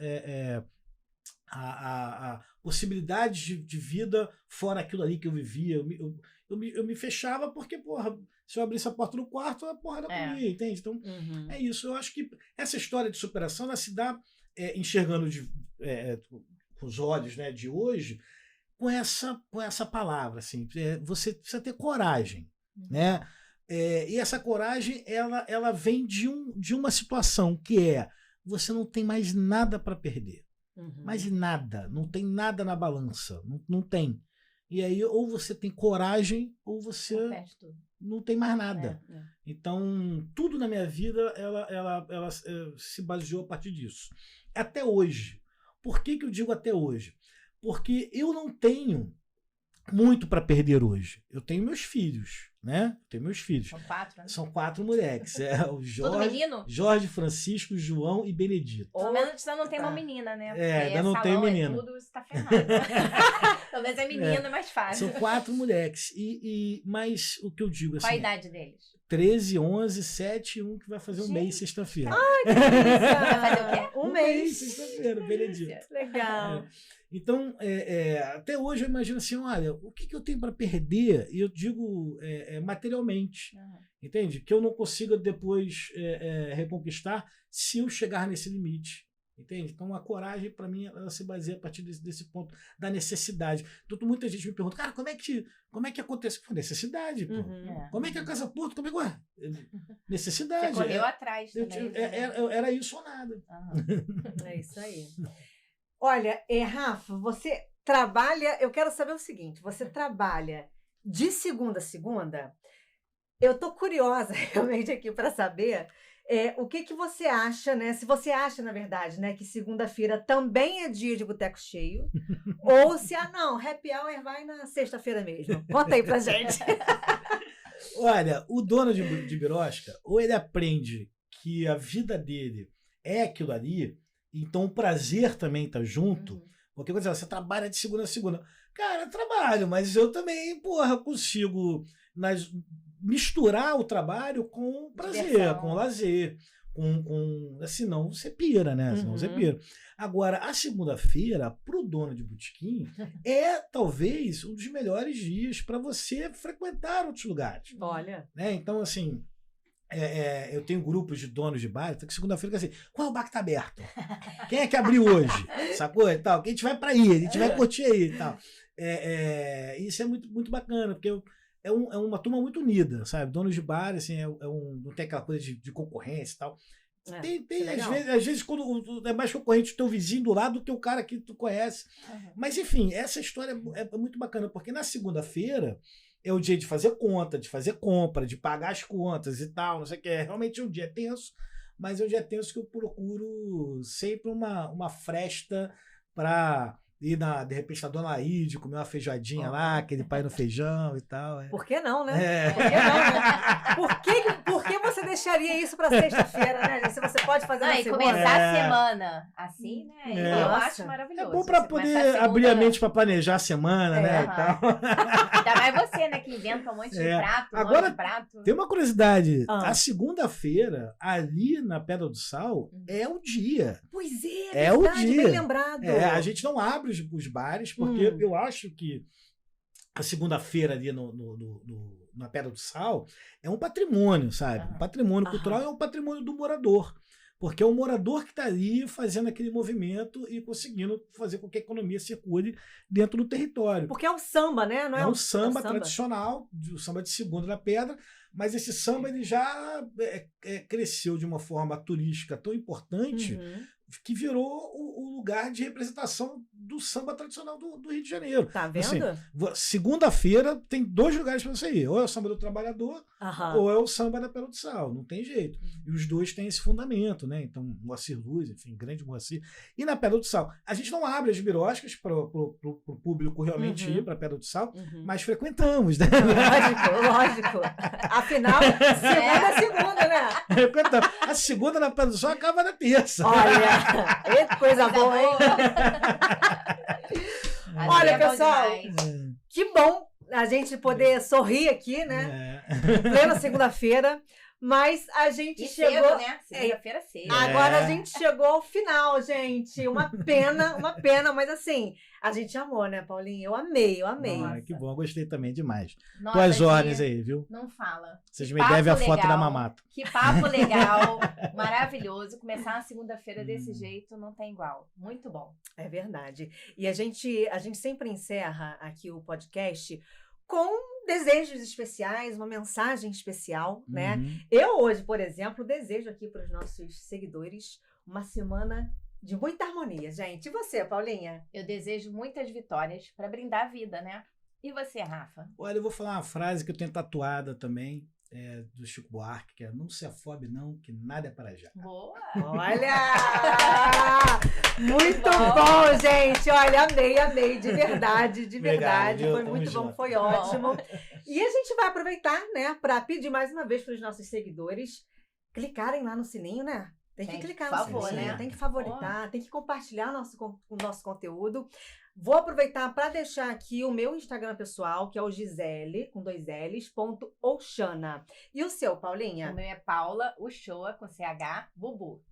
a possibilidade de vida fora aquilo ali que eu vivia. Eu me fechava porque, porra, se eu abrisse a porta do quarto, a porra da comia, entende? Então, é isso. Eu acho que essa história de superação, ela se dá enxergando com os olhos, né, de hoje, com essa palavra, assim. Você precisa ter coragem, né? E essa coragem, ela vem de uma situação que você não tem mais nada para perder. Mais nada. Não tem nada na balança. Não tem. E aí, ou você tem coragem, ou você não tem mais nada. Então, tudo na minha vida, ela se baseou a partir disso. Até hoje. Por que eu digo até hoje? Porque eu não tenho muito para perder hoje. Eu tenho meus filhos, né? Tenho meus filhos. São 4, né? São 4 moleques. O Todo menino? Jorge, Francisco, João e Benedito. Pelo menos você não tem uma menina, né? Ainda não tem menina. Tudo, você tá ferrado. Talvez é menino, é mais fácil. São 4 moleques. Mas o que eu digo assim... Qual a idade deles? 13, 11, 7 e 1 que vai fazer um mês sexta-feira. Ai, que delícia! Vai fazer o quê? Um mês sexta-feira, Benedito. Legal. Então, até hoje eu imagino assim, olha, o que eu tenho para perder? E eu digo materialmente, entende? Que eu não consiga depois reconquistar se eu chegar nesse limite, entende? Então, a coragem, para mim, ela se baseia a partir desse ponto da necessidade. Então, muita gente me pergunta, cara, como é que acontece? Pô, necessidade, pô. Como é que é a Casa Porto? Como é que necessidade. Você correu atrás também. Era isso ou nada. É isso aí. Olha, Rafa, você trabalha... Eu quero saber o seguinte, você trabalha de segunda a segunda? Eu tô curiosa realmente aqui para saber o que você acha, né? Se você acha, na verdade, né, que segunda-feira também é dia de boteco cheio, ou se, não, happy hour vai na sexta-feira mesmo. Conta aí pra gente. Olha, o dono de birosca, ou ele aprende que a vida dele é aquilo ali, então o prazer também tá junto, porque quando você trabalha de segunda a segunda, cara, eu trabalho, mas eu também, porra, consigo misturar o trabalho com prazer, diversão, com lazer, senão você pira, né? Senão você pira. Agora, a segunda-feira, pro dono de botequim, é talvez um dos melhores dias para você frequentar outros lugares. Olha. Né? Então, assim, eu tenho grupos de donos de bar, que segunda-feira assim, qual é o bar que tá aberto? Quem é que abriu hoje? Sacou? E tal. Que a gente vai para aí, a gente vai curtir aí e tal. Isso é muito, muito bacana, porque é uma turma muito unida, sabe? Donos de bar, assim, não tem aquela coisa de concorrência e tal. Às vezes, quando é mais concorrente o teu vizinho do lado do que o cara que tu conhece. Mas, enfim, essa história é muito bacana, porque na segunda-feira é o dia de fazer conta, de fazer compra, de pagar as contas e tal, não sei o que. Realmente é um dia tenso, mas é um dia tenso que eu procuro sempre uma fresta para ir, de repente, na Dona Laíde, comer uma feijoadinha lá, aquele pai no feijão e tal. Por que não, né? Por que não, né? Por que você você deixaria isso para sexta-feira, né, gente? Se você pode fazer na E segunda. começar a semana assim, né? É. Eu Nossa. acho maravilhoso. É bom para Você poder começar a abrir a segunda- mente para planejar a semana, né? Aham. E tal. Ainda mais você, né? Que inventa um monte de É. prato, um Agora, monte de prato. Tem uma curiosidade. Ah. A segunda-feira, ali na Pedra do Sal, é o dia. Pois É o verdade, dia. bem lembrado. A gente não abre os bares, porque eu acho que a segunda-feira ali na Pedra do Sal é um patrimônio, sabe? Aham. Um patrimônio Aham. cultural é um patrimônio do morador. Porque é o morador que está ali fazendo aquele movimento e conseguindo fazer com que a economia circule dentro do território. Porque é o samba, né? Não É é um o samba tradicional, o samba de segunda da pedra, mas esse samba ele já cresceu de uma forma turística tão importante Uhum. que virou o lugar de representação do samba tradicional do Rio de Janeiro. Tá vendo? Assim, segunda-feira tem 2 lugares para você ir. Ou é o samba do trabalhador, Aham. ou é o samba da Pedra do Sal. Não tem jeito. E os dois têm esse fundamento, né? Então, Moacir Luz, enfim, grande Moacir. E na Pedra do Sal, a gente não abre as biroscas para o público realmente ir para a Pedra do Sal, Uhum. mas frequentamos, né? Lógico. Afinal, segunda é segunda, né? Frequentamos. A segunda na Pedra do Sal acaba na terça. Olha, eita, coisa boa, hein? Ali Olha, é bom pessoal, demais. Que bom a gente poder sorrir aqui, né? É. Em plena segunda-feira. Mas a gente E chegou. cedo, né? Segunda-feira cedo. Agora a gente chegou ao final, gente. Uma pena, mas assim, a gente amou, né, Paulinha? Eu amei. Ah, que bom, gostei também demais. Nossa, Tuas Gia, ordens aí, viu? Não fala. Vocês Que me papo devem a foto da legal. mamata. Que papo legal, maravilhoso. Começar uma segunda-feira desse Hum. jeito não tem igual. Muito bom. É verdade. E a gente sempre encerra aqui o podcast com desejos especiais, uma mensagem especial, né? Uhum. Eu hoje, por exemplo, desejo aqui para os nossos seguidores uma semana de muita harmonia, gente. E você, Paulinha? Eu desejo muitas vitórias para brindar a vida, né? E você, Rafa? Olha, eu vou falar uma frase que eu tenho tatuada também, do Chico Buarque, que é: não se afobe não, que nada é para já. Boa! Olha! Muito bom, gente! Olha, amei, de verdade, Obrigado, viu? Foi Tamo muito bom, junto. foi ótimo. E a gente vai aproveitar, né, para pedir mais uma vez para os nossos seguidores clicarem lá no sininho, né? Tem que Gente, clicar por no favor, sininho, né? tem que favoritar, tem que compartilhar o nosso conteúdo. Vou aproveitar para deixar aqui o meu Instagram pessoal, que é o Gisele, com 2 L's, .Oxana. E o seu, Paulinha? O meu é Paula Uchoa, com CH, Bubu.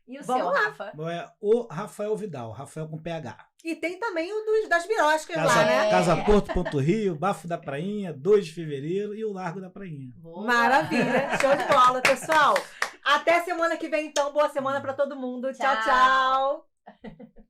E o Vamos seu, lá. Rafa? Bom, é o Rafael Vidal, Rafael com PH. E tem também o das biroscas lá, né? Casa Porto, Rio, Bafo da Prainha, 2 de fevereiro e o Largo da Prainha. Boa. Maravilha, show de bola, pessoal. Até semana que vem, então. Boa semana para todo mundo. Tchau, Tchau. tchau.